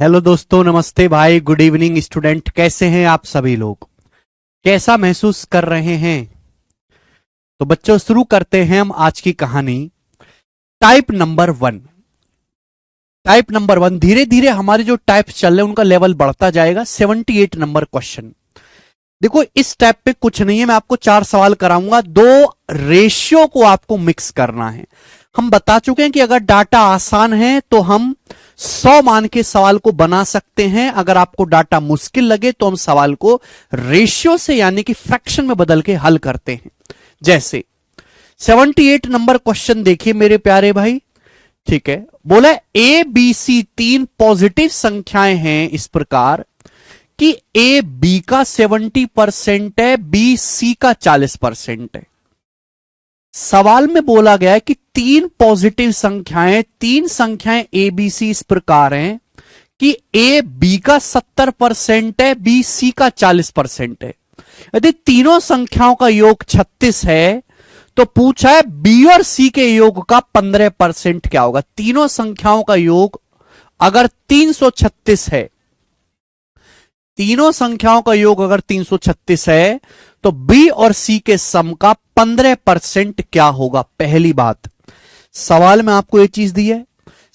Hello दोस्तों, नमस्ते भाई, गुड इवनिंग स्टूडेंट। कैसे हैं आप सभी लोग? कैसा महसूस कर रहे हैं? तो बच्चों, शुरू करते हैं हम आज की कहानी। Type number one. Type number one, धीरे धीरे हमारे जो टाइप चल रहे हैं उनका लेवल बढ़ता जाएगा। 78 नंबर क्वेश्चन। देखो, इस टाइप पे कुछ नहीं है, मैं आपको 4 सवाल कराऊंगा। 2 रेशियो को आपको मिक्स करना है। हम बता चुके हैं कि अगर डाटा आसान है तो हम 100 मान के सवाल को बना सकते हैं। अगर आपको डाटा मुश्किल लगे तो हम सवाल को रेशियो से यानी कि फ्रैक्शन में बदल के हल करते हैं। जैसे 78 नंबर क्वेश्चन देखिए मेरे प्यारे भाई। ठीक है, बोला ए बी सी 3 पॉजिटिव संख्याएं हैं इस प्रकार कि ए बी का 70% है, बी सी का 40% है। सवाल में बोला गया है कि 3 पॉजिटिव संख्याएं, 3 संख्याएं ए बी सी इस प्रकार हैं कि ए बी का 70% है, बी सी का 40% है। यदि तीनों संख्याओं का योग 36 है तो पूछा है बी और सी के योग का 15% क्या होगा। तीनों संख्याओं का योग अगर 336 है, तीनों संख्याओं का योग अगर 336 है तो बी और सी के सम का 15% क्या होगा। पहली बात, सवाल में आपको यह चीज दी है,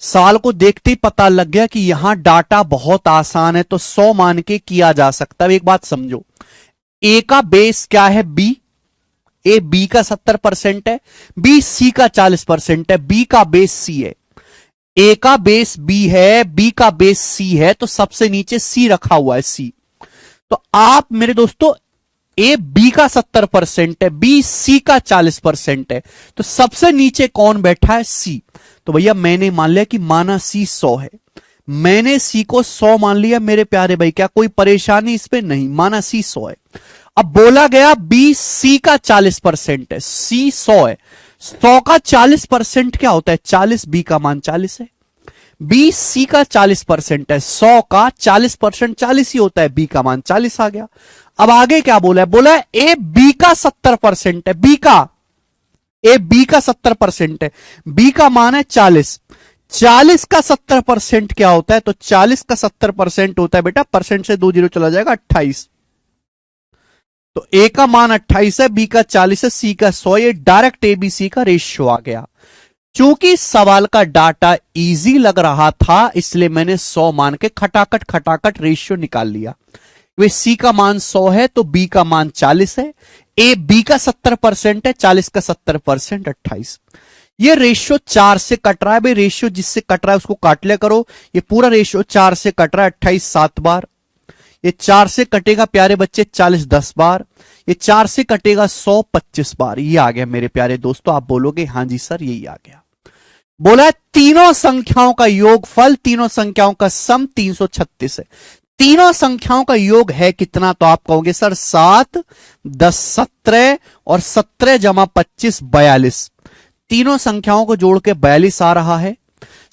सवाल को देखते ही पता लग गया कि यहां डाटा बहुत आसान है तो 100 मान के किया जा सकता है। एक बात समझो, ए का बेस क्या है? बी। ए बी का 70% है, बी सी का 40% है, बी का बेस सी है। ए का बेस बी है, बी का बेस सी है, तो सबसे नीचे सी रखा हुआ है, सी। तो आप मेरे दोस्तों, ए बी का 70% है, बी सी का 40% है, तो सबसे नीचे कौन बैठा है? सी। तो भैया मैंने मान लिया कि माना सी 100 है, मैंने सी को 100 मान लिया मेरे प्यारे भाई। क्या कोई परेशानी इस पे? नहीं, माना सी 100 है। अब बोला गया बी सी का 40% है, सी 100 है, 100 का 40% क्या होता है? 40। बी का मान 40 है, बी सी का 40% है, 100 का 40% 40 ही होता है, बी का मान 40 आ गया। अब आगे क्या बोला है? बोला है ए बी का 70% है, बी का, ए बी का 70% है, बी का मान है 40। 40 का 70% क्या होता है? तो 40 का 70% होता है बेटा, परसेंट से 2 जीरो चला जाएगा, 28। तो ए का मान 28 है, बी का 40 है, सी का 100। ये डायरेक्ट ए बी सी का रेशियो आ गया। चूंकि सवाल का डाटा इजी लग रहा था इसलिए मैंने 100 मान के खटाखट खटाखट रेशियो निकाल लिया। वे सी का मान 100 है तो बी का मान 40 है, ए बी का 70% है, 40 का 70% 28। ये रेशियो 4 से कट रहा है भाई। रेशियो जिससे कट रहा है उसको काट लिया करो। ये पूरा रेशियो 4 से कट रहा है, 28 7 बार। ये 4 से कटेगा प्यारे बच्चे 40 10 बार। ये 4 से कटेगा 100 25 बार। ये आ गया मेरे प्यारे दोस्तों। आप बोलोगे हाँ जी सर यही आ गया। बोला है तीनों संख्याओं का योगफल, तीनों संख्याओं का सम 336 है। तीनों संख्याओं का योग है कितना? तो आप कहोगे सर 7 10 17 और 17 जमा 25 42। तीनों संख्याओं को जोड़ के 42 आ रहा है।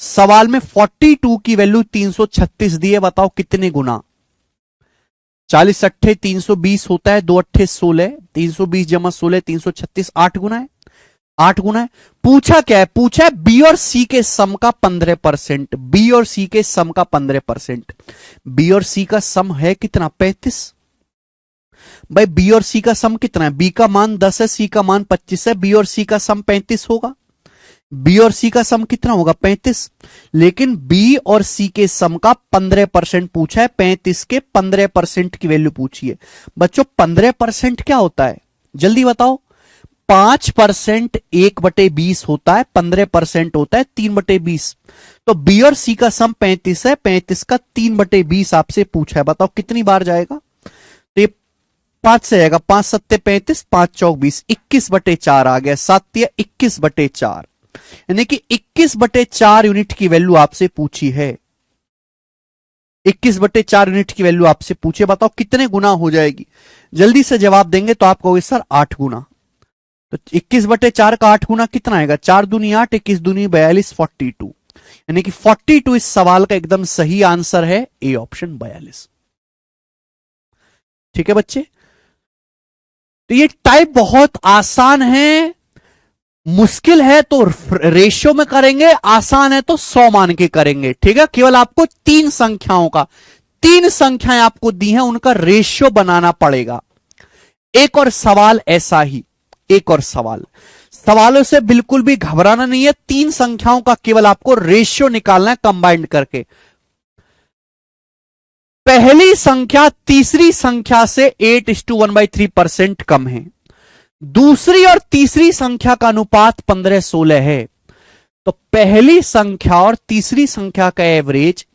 सवाल में 42 की वैल्यू 336 दी है, बताओ कितने गुना? 40 अट्ठे 320 होता है, 2 अट्ठे 16, 320 जमा 16 336, 8 गुना है, 8 गुना है। पूछा क्या है? पूछा है बी और सी के सम का 15%। बी और सी के सम का 15%। बी और सी का सम है कितना? 35। भाई बी और सी का सम कितना है? बी का मान 10 है, सी का मान 25 है, बी और सी का सम 35 होगा। बी और सी का सम कितना होगा? 35। लेकिन बी और सी के सम का 15% पूछा है, 35 के 15% की वैल्यू पूछी है। बच्चों 15% क्या होता है? जल्दी बताओ। 5% 1/20 होता है, 15% होता है 3/20। तो बी और सी का सम 35 है, 35 का 3/20 आपसे पूछा है। बताओ कितनी बार जाएगा? तो ये 5 से जाएगा, 5 सत्ते 35, 5 चौक 20, 21/4 आ गया। 7 या 21/4, यानी कि 21/4 यूनिट की वैल्यू आपसे पूछी है। 21/4 यूनिट की वैल्यू आपसे पूछे। बताओ कितने गुना हो जाएगी? जल्दी से जवाब देंगे तो आप कहोगे सर 8 गुना। तो 21/4 का 8 गुना कितना आएगा? 4 दूनी 8, 21 दूनी 42, 42। यानी कि 42 इस सवाल का एकदम सही आंसर है, ए ऑप्शन 42। ठीक है बच्चे, तो ये टाइप बहुत आसान है। मुश्किल है तो रेशियो में करेंगे, आसान है तो 100 मान के करेंगे। ठीक है, केवल आपको तीन संख्याओं का, तीन संख्याएं आपको दी हैं, उनका रेशियो बनाना पड़ेगा। एक और सवाल ऐसा ही, एक और सवाल, सवालों से बिल्कुल भी घबराना नहीं है, तीन संख्याओं का केवल आपको रेशियो निकालना है कंबाइंड करके। पहली संख्या तीसरी संख्या से 8:1/3% कम है। दूसरी और तीसरी संख्या का अनुपात 15:16 है। तो पहली संख्या और तीसरी संख्या का एवरेज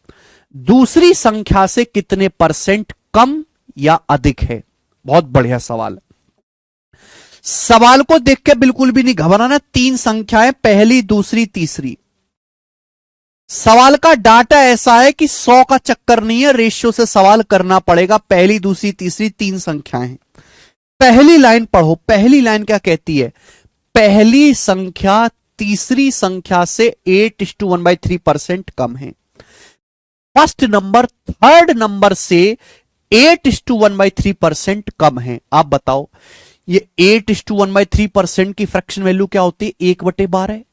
दूसरी संख्या से कितने परसेंट कम या अधिक है? बहुत बढ़िया सवाल। सवाल को देख के बिल्कुल भी नहीं घबराना, तीन संख्याएं, पहली, दूसरी, तीसरी। सवाल का डाटा ऐसा है कि 100 का चक्कर नहीं है, रेशियो से सवाल करना पड़ेगा। पहली, दूसरी, तीसरी, तीन संख्याएं। पहली लाइन पढ़ो, पहली लाइन क्या कहती है? पहली संख्या तीसरी संख्या से 8:1/3% कम है। फर्स्ट नंबर थर्ड नंबर से 8:1/3% कम है। आप बताओ ये 8:1/3% की फ्रैक्शन वैल्यू क्या होती है? 1/12।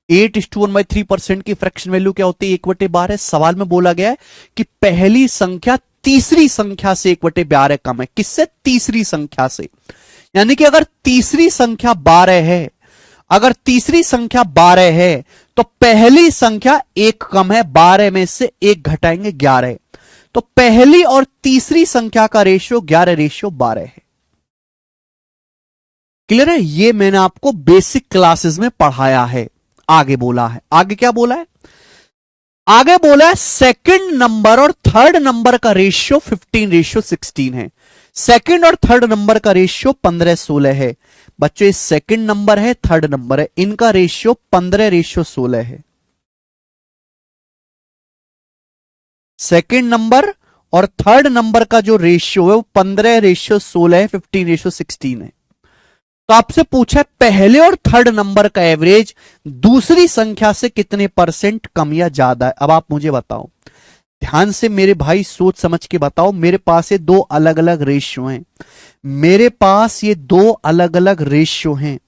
8:1/3% की फ्रैक्शन वैल्यू क्या होती है? 1/12। सवाल में बोला गया है कि पहली संख्या तीसरी संख्या से 1/12 कम है। किससे? तीसरी संख्या से। यानी कि अगर तीसरी संख्या 12 है, अगर तीसरी संख्या 12 है तो पहली संख्या 1 कम है, 12 में से 1 घटाएंगे 11। तो पहली और तीसरी संख्या का रेशियो 11:12 है। क्लियर है? ये मैंने आपको बेसिक क्लासेस में पढ़ाया है। आगे बोला है, आगे क्या बोला है? आगे बोला है सेकंड नंबर और थर्ड नंबर का रेशियो 15:16 है। सेकंड और थर्ड नंबर का रेशियो 15:16 है। बच्चों, सेकंड नंबर है, थर्ड नंबर है, इनका रेशियो 15:16 है। सेकंड नंबर और थर्ड नंबर का जो रेशियो है वो 15:16 है, 15:16 है। तो आपसे पूछा है पहले और थर्ड नंबर का एवरेज दूसरी संख्या से कितने परसेंट कम या ज्यादा है? अब आप मुझे बताओ, ध्यान से मेरे भाई सोच समझ के बताओ। मेरे पास ये दो अलग अलग रेशियो हैं, मेरे पास ये दो अलग अलग रेशियो हैं।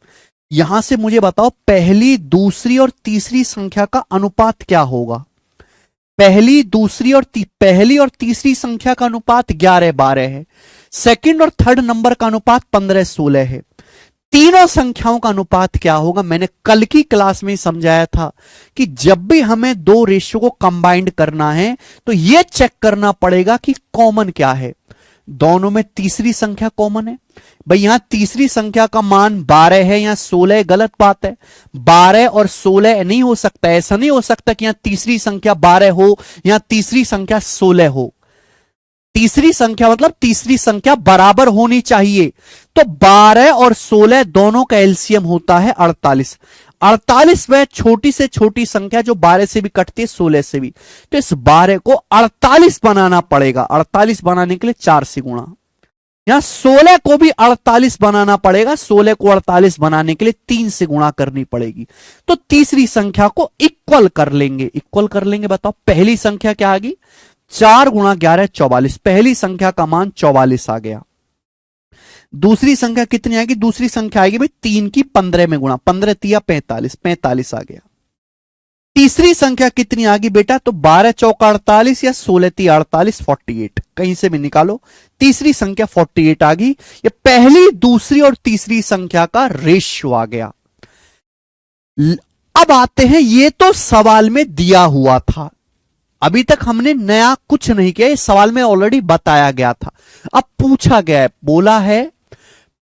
यहां से मुझे बताओ पहली, दूसरी और तीसरी संख्या का अनुपात क्या होगा? पहली, दूसरी और पहली और तीसरी संख्या का अनुपात 11:12 है। सेकंड और थर्ड नंबर का अनुपात 15:16 है। तीनों संख्याओं का अनुपात क्या होगा? मैंने कल की क्लास में समझाया था कि जब भी हमें दो रेशियो को कंबाइंड करना है तो यह चेक करना पड़ेगा कि कॉमन क्या है। दोनों में तीसरी संख्या कॉमन है। भाई यहां तीसरी संख्या का मान 12 है, यहां 16, गलत बात है। 12 और 16 नहीं हो सकता, ऐसा नहीं हो सकता कि यहां तीसरी संख्या 12 हो, यहां तीसरी संख्या 16 हो। तीसरी संख्या मतलब तीसरी संख्या बराबर होनी चाहिए। तो 12 और 16 दोनों का एलसीएम होता है 48। 48 वह छोटी से छोटी संख्या जो 12 से भी कटती है, 16 से भी। तो इस 12 को 48 बनाना पड़ेगा। 48 बनाने के लिए 4 से गुणा। यहां 16 को भी 48 बनाना पड़ेगा। 16 को 48 बनाने के लिए 3 से गुणा करनी पड़ेगी। तो तीसरी संख्या को इक्वल कर लेंगे। इक्वल कर लेंगे, बताओ पहली संख्या क्या आ गई? 4 × 11 44। पहली संख्या का मान 44 आ गया। दूसरी संख्या कितनी आएगी? दूसरी संख्या आएगी भाई 3 की 15 में गुणा, 15 तिया 45, 45 आ गया। तीसरी संख्या कितनी आ गई बेटा? तो 12 चौका 48 या 16 तिया 48, 48। कहीं से भी निकालो, तीसरी संख्या 48 आ गई। ये पहली, दूसरी और तीसरी संख्या का रेशियो आ गया। अब आते हैं, ये तो सवाल में दिया हुआ था, अभी तक हमने नया कुछ नहीं किया, इस सवाल में ऑलरेडी बताया गया था। अब पूछा गया है, बोला है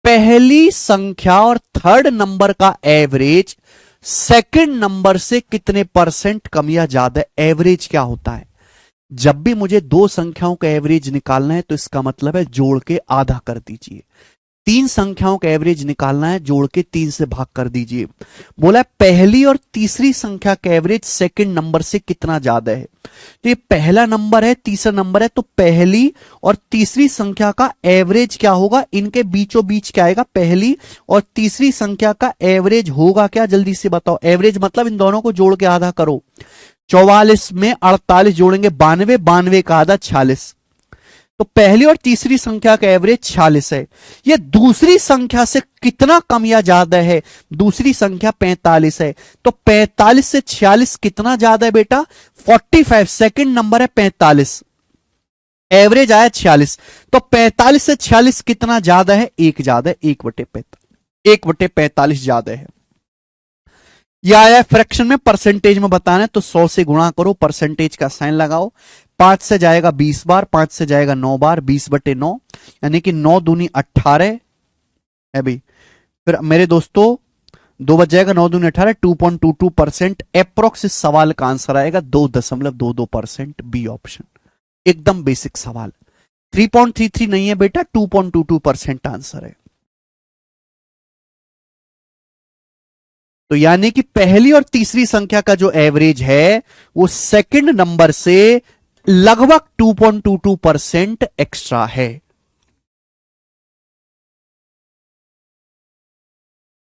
पहली संख्या और थर्ड नंबर का एवरेज सेकंड नंबर से कितने परसेंट कम या ज्यादा? एवरेज क्या होता है? जब भी मुझे दो संख्याओं का एवरेज निकालना है तो इसका मतलब है जोड़ के आधा कर दीजिए। तीन संख्याओं का एवरेज निकालना है, जोड़ के 3 से भाग कर दीजिए। बोला पहली और तीसरी संख्या का एवरेज सेकंड नंबर से कितना ज्यादा है? तो ये पहला नंबर है, तीसरा नंबर है, तो पहली और तीसरी संख्या का एवरेज क्या होगा? इनके बीचों बीच क्या आएगा? पहली और तीसरी संख्या का एवरेज होगा क्या? जल्दी से बताओ। एवरेज मतलब इन दोनों को जोड़ के आधा करो। 44 में 48 जोड़ेंगे 92, 92 का आधा 46। तो पहली और तीसरी संख्या का एवरेज 46 है। ये दूसरी संख्या से कितना कम या ज्यादा है? दूसरी संख्या 45 है, तो 45 से 46 कितना ज्यादा है बेटा? 45। सेकंड नंबर है 45, एवरेज आया 46, तो 45 से 46 कितना ज्यादा है? एक ज्यादा है, 1/45 ज्यादा है। यह आया फ्रैक्शन में, परसेंटेज में बताना है तो 100 से गुणा करो, परसेंटेज का साइन लगाओ। 5 से जाएगा 20 बार, 5 से जाएगा 9 बार, 20/9 यानी कि 9 दूनी 18 है भाई। फिर मेरे दोस्तों 2 बच जाएगा, 9 दूनी 18, 2.22% अप्रोक्स इस सवाल का आंसर आएगा 2.22%, बी ऑप्शन। एकदम बेसिक सवाल, 3.33 नहीं है बेटा, 2.22% आंसर है। तो यानी कि पहली और तीसरी संख्या का जो एवरेज है वो सेकंड नंबर से लगभग 2.22% एक्स्ट्रा है।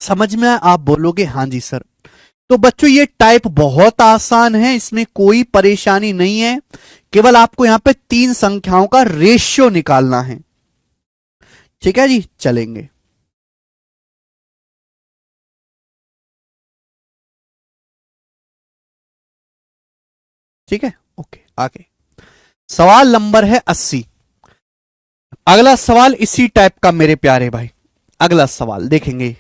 समझ में? आप बोलोगे हां जी सर। तो बच्चों ये टाइप बहुत आसान है, इसमें कोई परेशानी नहीं है, केवल आपको यहां पे 3 संख्याओं का रेशियो निकालना है। ठीक है जी, चलेंगे। ठीक है, ओके, आगे सवाल नंबर है 80। अगला सवाल इसी टाइप का मेरे प्यारे भाई। अगला सवाल देखेंगे,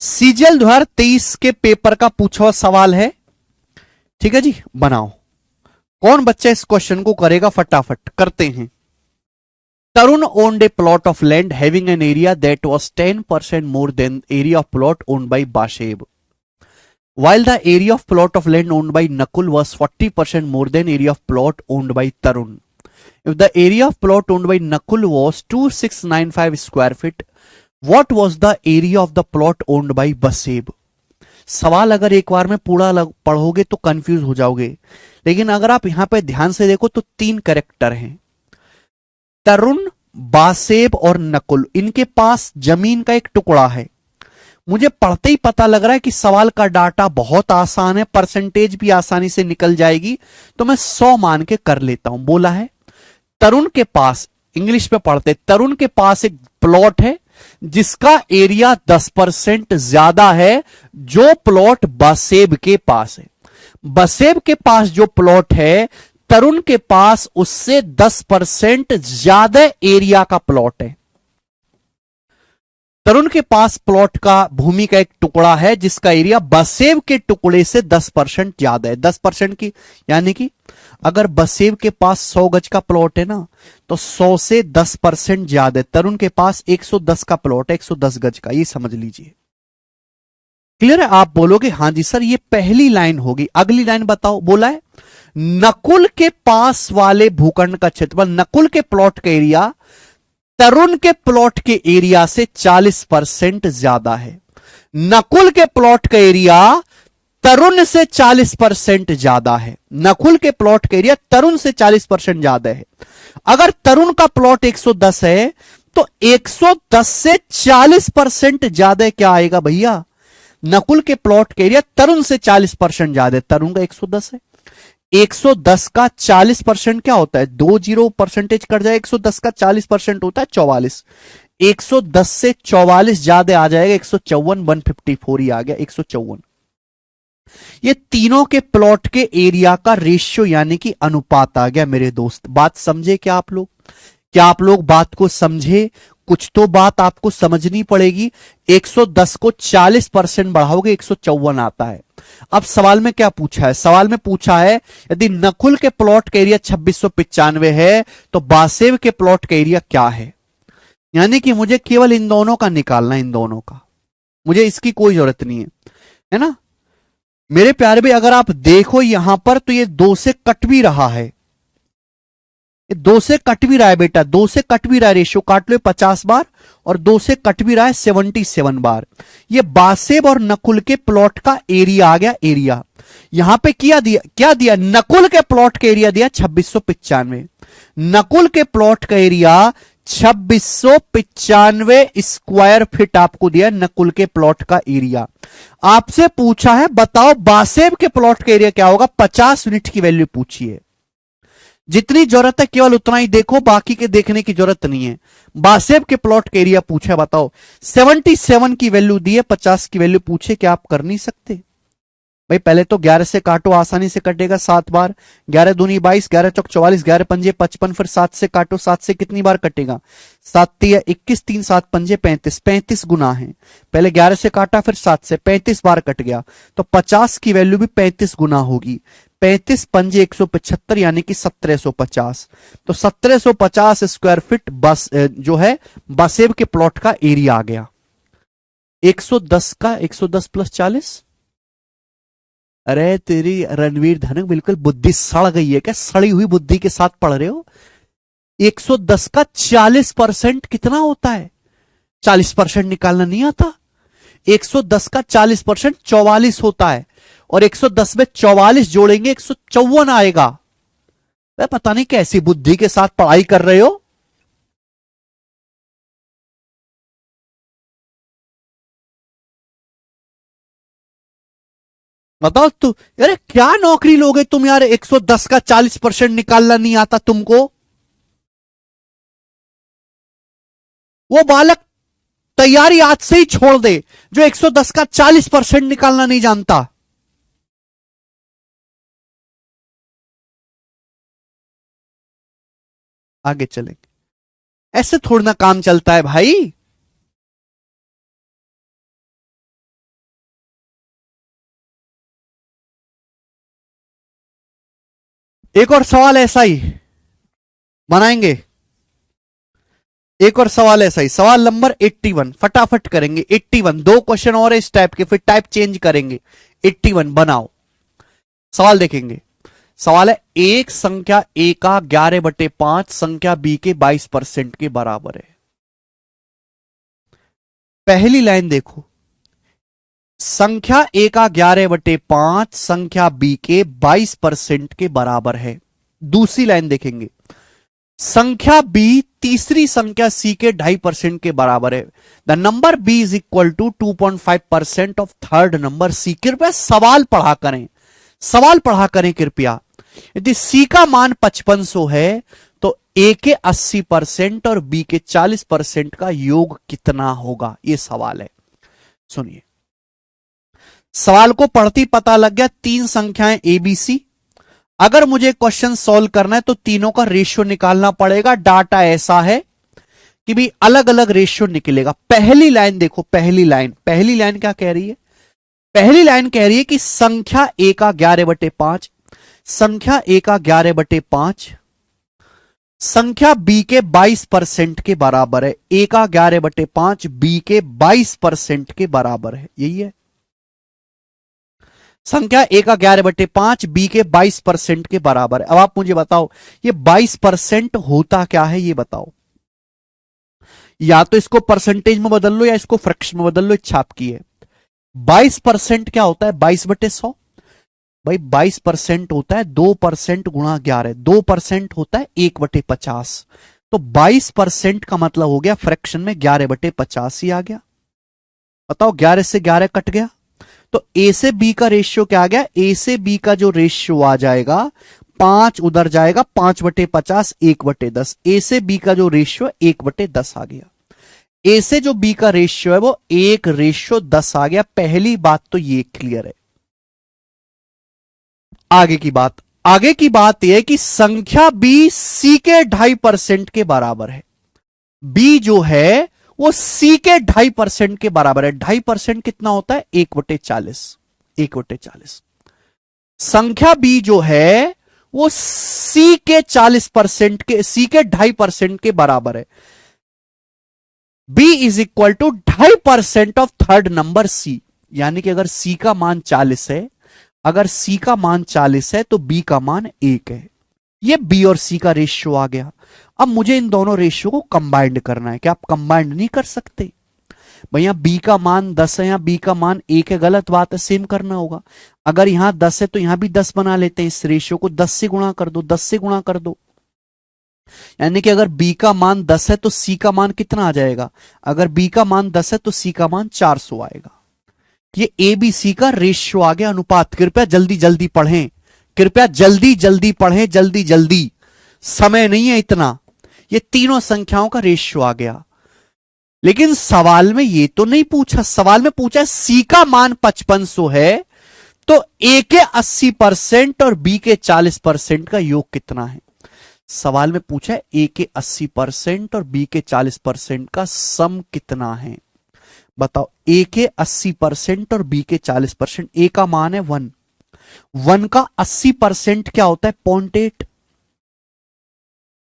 सीजीएल 2023 के पेपर का पूछा हुआ सवाल है। ठीक है जी, बनाओ। कौन बच्चा इस क्वेश्चन को करेगा? फटाफट करते हैं। तरुण owned a plot of land having an area that was 10% more than area of plot owned by Bashev, while the area of plot of land owned by Nakul was 40% more than area of plot owned by Tarun. If the area of plot owned by Nakul was 2695 square feet, what was the area of the plot owned by Bashev? सवाल अगर एक बार में पूरा पढ़ोगे तो confuse हो जाओगे, लेकिन अगर आप यहां पे ध्यान से देखो तो 3 कैरेक्टर हैं, तरुण, बासेब और नकुल। इनके पास जमीन का एक टुकड़ा है। मुझे पढ़ते ही पता लग रहा है कि सवाल का डाटा बहुत आसान है, परसेंटेज भी आसानी से निकल जाएगी, तो मैं 100 मान के कर लेता हूं। बोला है तरुण के पास, इंग्लिश में पढ़ते, तरुण के पास एक प्लॉट है जिसका एरिया 10% ज्यादा है जो प्लॉट बसेब के पास है। बसेब के पास जो प्लॉट है, तरुण के पास उससे 10% ज्यादा एरिया का प्लॉट है। तरुण के पास प्लॉट का भूमि का एक टुकड़ा है जिसका एरिया बसेब के टुकड़े से 10% ज्यादा है। 10% की यानी कि अगर बसेब के पास 100 गज का प्लॉट है ना, तो 100 से 10% ज्यादा है। तरुण के पास 110 का प्लॉट है, 110 गज का, ये समझ लीजिए। क्लियर है? आप बोलोगे हां जी सर, ये पहली लाइन होगी। अगली लाइन बताओ। बोला है नकुल के पास वाले भूखंड का क्षेत्रफल, नकुल के प्लॉट का एरिया तरुण के प्लॉट के एरिया से 40% ज्यादा है। नकुल के प्लॉट का एरिया तरुण से 40% ज्यादा है। नकुल के प्लॉट का एरिया तरुण से 40% ज्यादा है। अगर तरुण का प्लॉट 110 है तो 110 से 40% ज्यादा क्या आएगा भैया? नकुल के प्लॉट का एरिया तरुण से 40% ज्यादा है। तरुण का 110 है, 110 का 40% क्या होता है? 20% कट जाए, 110 का 40% होता है 44। 110 से 44 ज्यादा आ जाएगा 154, 154 ही आ गया 154। ये तीनों के प्लॉट के एरिया का रेशियो यानी कि अनुपात आ गया मेरे दोस्त। बात समझे क्या आप लोग? क्या आप लोग बात को समझे? कुछ तो बात आपको समझनी पड़ेगी। 110 को 40% बढ़ाओगे 154 आता है। अब सवाल में क्या पूछा है? सवाल में पूछा है यदि नकुल के प्लॉट का एरिया 2695 है तो बासेव के प्लॉट का एरिया क्या है? यानी कि मुझे केवल इन दोनों का निकालना है, इन दोनों का, मुझे इसकी कोई जरूरत नहीं है ना मेरे प्यारे भाई। अगर आप देखो यहां पर तो ये 2 से कट भी रहा है, ये 2 से कट भी रहा है बेटा, 2 से कट भी रहा है। रेशियो काट लो 50 बार, और 2 से कट भी रहा है 77 बार। ये बासेब और नकुल के प्लॉट का एरिया आ गया। एरिया यहां पे क्या दिया? नकुल के प्लॉट का एरिया दिया 2695। नकुल के प्लॉट का एरिया 2695 स्क्वायर फीट आपको दिया नकुल के प्लॉट का एरिया। आपसे पूछा है बताओ बासेब के प्लॉट का एरिया क्या होगा? 50 यूनिट की वैल्यू पूछी है। जितनी जरूरत है केवल उतना ही देखो, बाकी के देखने की जरूरत नहीं है। बासेब के प्लॉट का एरिया पूछा, बताओ। 77 की वैल्यू दी है, 50 की वैल्यू पूछे, क्या आप कर नहीं सकते? भाई पहले तो 11 से काटो, आसानी से कटेगा 7 बार। 11 दूनी 22, 11 चौक 44, 11 पंजे 55, फिर 7 से काटो, 7 से कितनी बार कटेगा? 7 तिया 21, 3 7 पंजे 35, 35 गुना है। पहले 11 से काटा, फिर 7 से, 35 बार कट गया। तो 50 की वैल्यू भी 35 गुना होगी। 35 पंजे 175 यानी कि 1750। तो 1750 स्क्वायर फीट बस जो है बासेब के प्लॉट का एरिया आ गया। 110 का 110 प्लस 40। अरे तेरी रणवीर धनक बिल्कुल बुद्धि सड़ गई है क्या? सड़ी हुई बुद्धि के साथ पढ़ रहे हो। 110 का 40% कितना होता है? 40% निकालना नहीं आता? 110 का 40% 44 होता है, और 110 में 44 जोड़ेंगे 154 आएगा। पता नहीं कैसी बुद्धि के साथ पढ़ाई कर रहे हो। बताओ तू, अरे क्या नौकरी लोगे तुम यार? 110 का 40% निकालना नहीं आता तुमको? वो बालक तैयारी आज से ही छोड़ दे जो 110 का 40% निकालना नहीं जानता। आगे चलेंगे। ऐसे थोड़ा ना काम चलता है भाई। एक और सवाल ऐसा ही बनाएंगे। एक और सवाल ऐसा ही, सवाल नंबर 81, फटाफट करेंगे। 81, दो क्वेश्चन और इस टाइप के, फिर टाइप चेंज करेंगे। 81 बनाओ। सवाल देखेंगे। सवाल है, एक संख्या ए का 11/5 संख्या बी के 22% के बराबर है। पहली लाइन देखो, संख्या ए का 11/5 संख्या बी के 22% के बराबर है। दूसरी लाइन देखेंगे, संख्या बी तीसरी संख्या सी के 2.5% के बराबर है। The number B is equal to 2.5% of third number C. कृपया सवाल पढ़ा करें, सवाल पढ़ा करें कृपया। यदि सी का मान 5500 है तो ए के 80% और बी के 40% का योग कितना होगा? यह सवाल है। सुनिए, सवाल को पढ़ती पता लग गया, तीन संख्याएं ए बी सी। अगर मुझे क्वेश्चन सॉल्व करना है तो तीनों का रेशियो निकालना पड़ेगा। डाटा ऐसा है कि भी अलग अलग रेशियो निकलेगा। पहली लाइन देखो, पहली लाइन क्या कह रही है? पहली लाइन कह रही है कि संख्या ए का 11/5, संख्या ए का 11/5 संख्या बी के 22% के बराबर है। ए का 11/5 बी के 22% के बराबर है। यही है संख्या ए का 11/5 बी के 22% के बराबर है। अब आप मुझे बताओ, ये 22% होता क्या है? ये बताओ। या तो इसको परसेंटेज में बदल लो या इसको फ्रैक्शन में बदल लो, इच्छा आपकी है। 22% क्या होता है? 22/100। भाई 22% होता है 2% गुणा 11, 2% होता है 1/50। तो 22% का मतलब हो गया फ्रैक्शन में 11/50 ही आ गया। बताओ, 11 से 11 कट गया तो ए से बी का रेशियो क्या आ गया? ए से बी का जो रेशियो आ जाएगा, 5 उधर जाएगा, 5/50 1/10। ए से बी का जो रेशियो 1/10 आ गया। ए से जो बी का रेशियो है वो 1:10 आ गया। पहली बात तो ये क्लियर है। आगे की बात यह है कि संख्या बी सी के 2.5% के बराबर है। बी जो है वो सी के 2.5% के बराबर है। 2.5% कितना होता है? 1/40। 1/40। संख्या बी जो है वो सी के 40% के, सी के 2.5% के बराबर है। B is equal to 2.5% of third number C. यानी कि अगर सी का मान 40 है, अगर सी का मान 40 है तो बी का मान 1 है। ये बी और सी का रेशियो आ गया। अब मुझे इन दोनों रेशियो को कंबाइंड करना है। क्या आप कंबाइंड नहीं कर सकते? भैया बी का मान 10 है, यहां बी का मान 1 है, गलत बात है, सेम करना होगा। अगर यहां 10 है तो यहां भी 10 बना लेते हैं। इस रेशियो को 10 से गुणा कर दो, 10 से गुणा कर दो। यानी कि अगर बी का मान 10 है तो सी का मान कितना आ जाएगा? अगर बी का मान 10 है तो सी का मान 400 आएगा। ये ए बी सी का रेशियो आ गया, अनुपात। कृपया जल्दी जल्दी पढ़ें, कृपया जल्दी जल्दी पढ़ें, जल्दी जल्दी। समय नहीं है इतना, ये तीनों संख्याओं का रेशियो आ गया। लेकिन सवाल में ये तो नहीं पूछा, सवाल में पूछा C का मान 5500 है तो A के 80% और B के 40% का योग कितना है। सवाल में पूछा है A के 80% और B के 40% का सम कितना है। बताओ, A के 80% और B के 40%। A का मान है 1, 1 का 80% क्या होता है 0.8।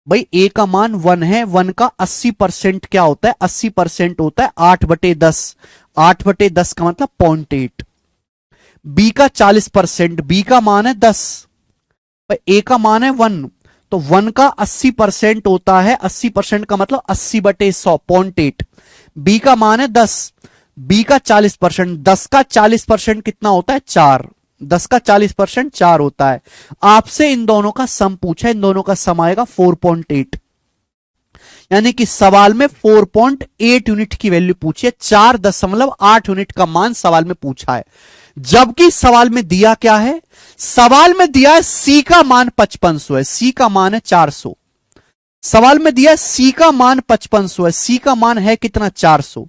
भाई A का मान 1 है, 1 का 80% क्या होता है, 80% होता है 8/10, 8/10 का मतलब 0.8। B का 40%, B का मान है 10, भाई A का मान है 1, तो 1 का 80% होता है, 80% का मतलब 80/100, 0.8। B का मान है 10, B का 40%, 10 का 40% कितना होता है 4, 10 का 40% 4 होता है। आपसे इन दोनों का सम पूछा है, इन दोनों का सम आएगा 4.8, यानी कि सवाल में 4.8 यूनिट की वैल्यू पूछी है, 4.8 यूनिट का मान सवाल में पूछा है। जबकि सवाल में दिया क्या है, सवाल में दिया है C का मान 5500 है, C का मान है 400। सवाल में दिया C का मान 5500 है, C का मान है कितना 400,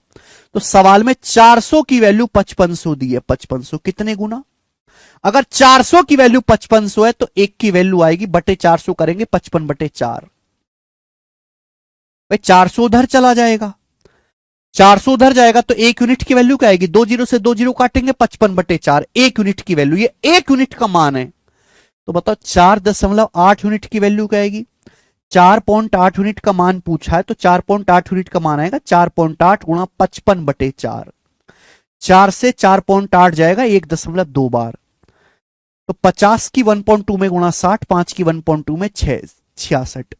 तो सवाल में 400 की वैल्यू 5500 दी है। 5500 कितने गुना, अगर 400 की वैल्यू 5500 है तो 1 की वैल्यू आएगी बटे 400 करेंगे 55/4। भाई 400 उधर चला जाएगा, 400 उधर जाएगा तो 1 यूनिट की वैल्यू क्या आएगी, 2 जीरो से 2 जीरो काटेंगे 55/4, 1 यूनिट की वैल्यू, ये 1 यूनिट का मान है। तो बताओ 4.8 यूनिट की वैल्यू क्या आएगी, 4.8 यूनिट का मान पूछा है तो 4.8 यूनिट का मान आएगा 4.8 गुणा 55/4। 4 से 4.8 जाएगा 1.2 बार, तो 50 की 1.2 में गुणा 60, 5 की 1.2 में 66,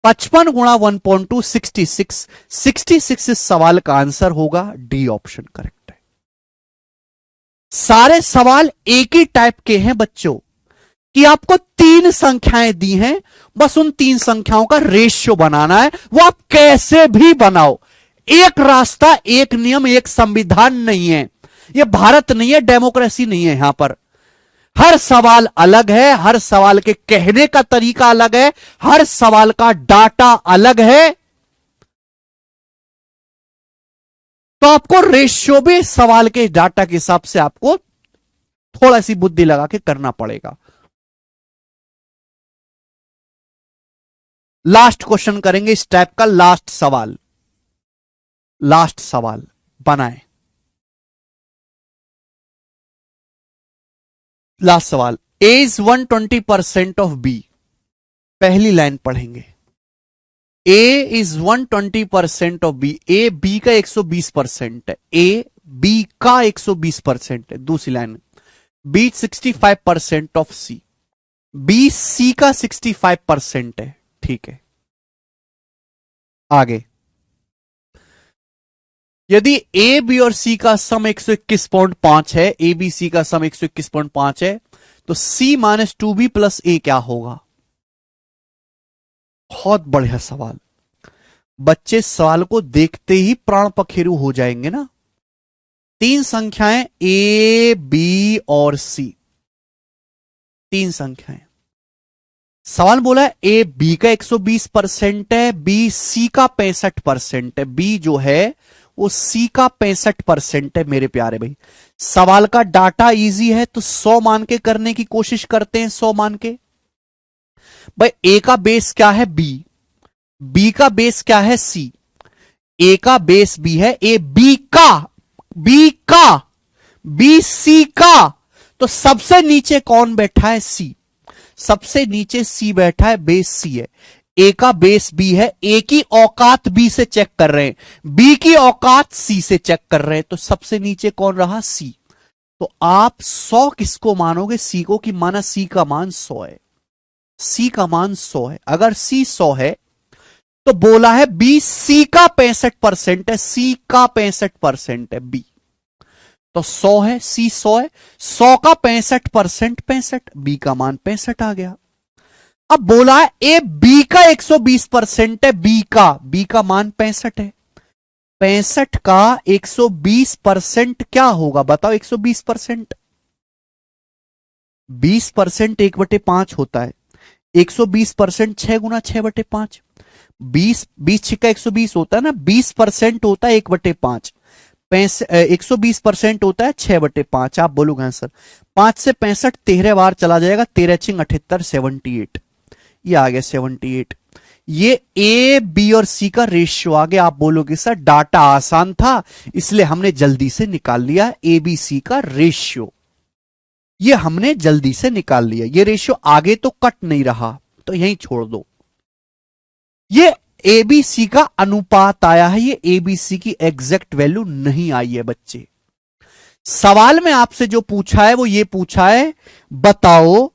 55 गुणा 1.2 66, 66 इस सवाल का आंसर होगा डी ऑप्शन करेक्ट है। सारे सवाल एक ही टाइप के हैं बच्चों, कि आपको 3 संख्याएं दी हैं, बस उन 3 संख्याओं का रेशियो बनाना है, वो आप कैसे भी बनाओ। एक रास्ता, एक नियम, एक संविधान नहीं है, यह भारत नहीं है, डेमोक्रेसी नहीं है। यहां पर हर सवाल अलग है, हर सवाल के कहने का तरीका अलग है, हर सवाल का डाटा अलग है, तो आपको रेशियो भी सवाल के डाटा के हिसाब से आपको थोड़ा सी बुद्धि लगा के करना पड़ेगा। लास्ट क्वेश्चन करेंगे इस टाइप का, लास्ट सवाल बनाए। लास्ट सवाल, A is 120% of B। पहली लाइन पढ़ेंगे, A is 120% of B। A B का 120% है, A B का 120% है। दूसरी line, B 65% of C। B C का 65% है, ठीक है। आगे, यदि ए बी और सी का सम 121.5 है, ए बी सी का सम 121.5 है, तो C - 2B + A क्या होगा। बहुत बढ़िया सवाल, बच्चे सवाल को देखते ही प्राण पखेरु हो जाएंगे ना। 3 संख्याएं A B और C, 3 संख्याएं। सवाल बोला है A B का 120% है, B C का 65% है, B जो है वो C का 65% है। मेरे प्यारे भाई, सवाल का डाटा इजी है तो 100 मान के करने की कोशिश करते हैं, 100 मान के। भाई A का बेस क्या है B, B का बेस क्या है C, A का बेस B है, A B का B C का, तो सबसे नीचे कौन बैठा है C, सबसे नीचे C बैठा है, बेस C है। A का बेस B है, A की औकात B से चेक कर रहे हैं, B की औकात C से चेक कर रहे हैं, तो सबसे नीचे कौन रहा C। तो आप 100 किसको मानोगे, C को, कि माना C का मान 100 है, C का मान 100 है। अगर C 100 है तो बोला है B C का 65% है, C का 65% है B, तो 100 है, C 100 है, 100 का 65% 65, B का मान 65 आ गया। अब बोला है A B का 120% है, B का मान 65 है, 65 का 120% क्या होगा बताओ। 120% 20% 1/5 होता है, 120%, 6 × 6/5, 20 छिक्का 120 होता है ना, 20% होता है 1/5, 120% होता है 6/5। आप बोलोगे आंसर 5 से 65 13 बार चला जाएगा, 13 छिंग 78, 78, ये आ गया 78। ये ए बी और सी का रेशियो आ गया। आप बोलोगे सर डाटा आसान था इसलिए हमने जल्दी से निकाल लिया ए बी सी का रेशियो, ये हमने जल्दी से निकाल लिया, ये रेशियो आगे तो कट नहीं रहा तो यहीं छोड़ दो। ये एबीसी का अनुपात आया है, ये एबीसी की एग्जैक्ट वैल्यू नहीं आई है बच्चे। सवाल में आपसे जो पूछा है वो ये पूछा है, बताओ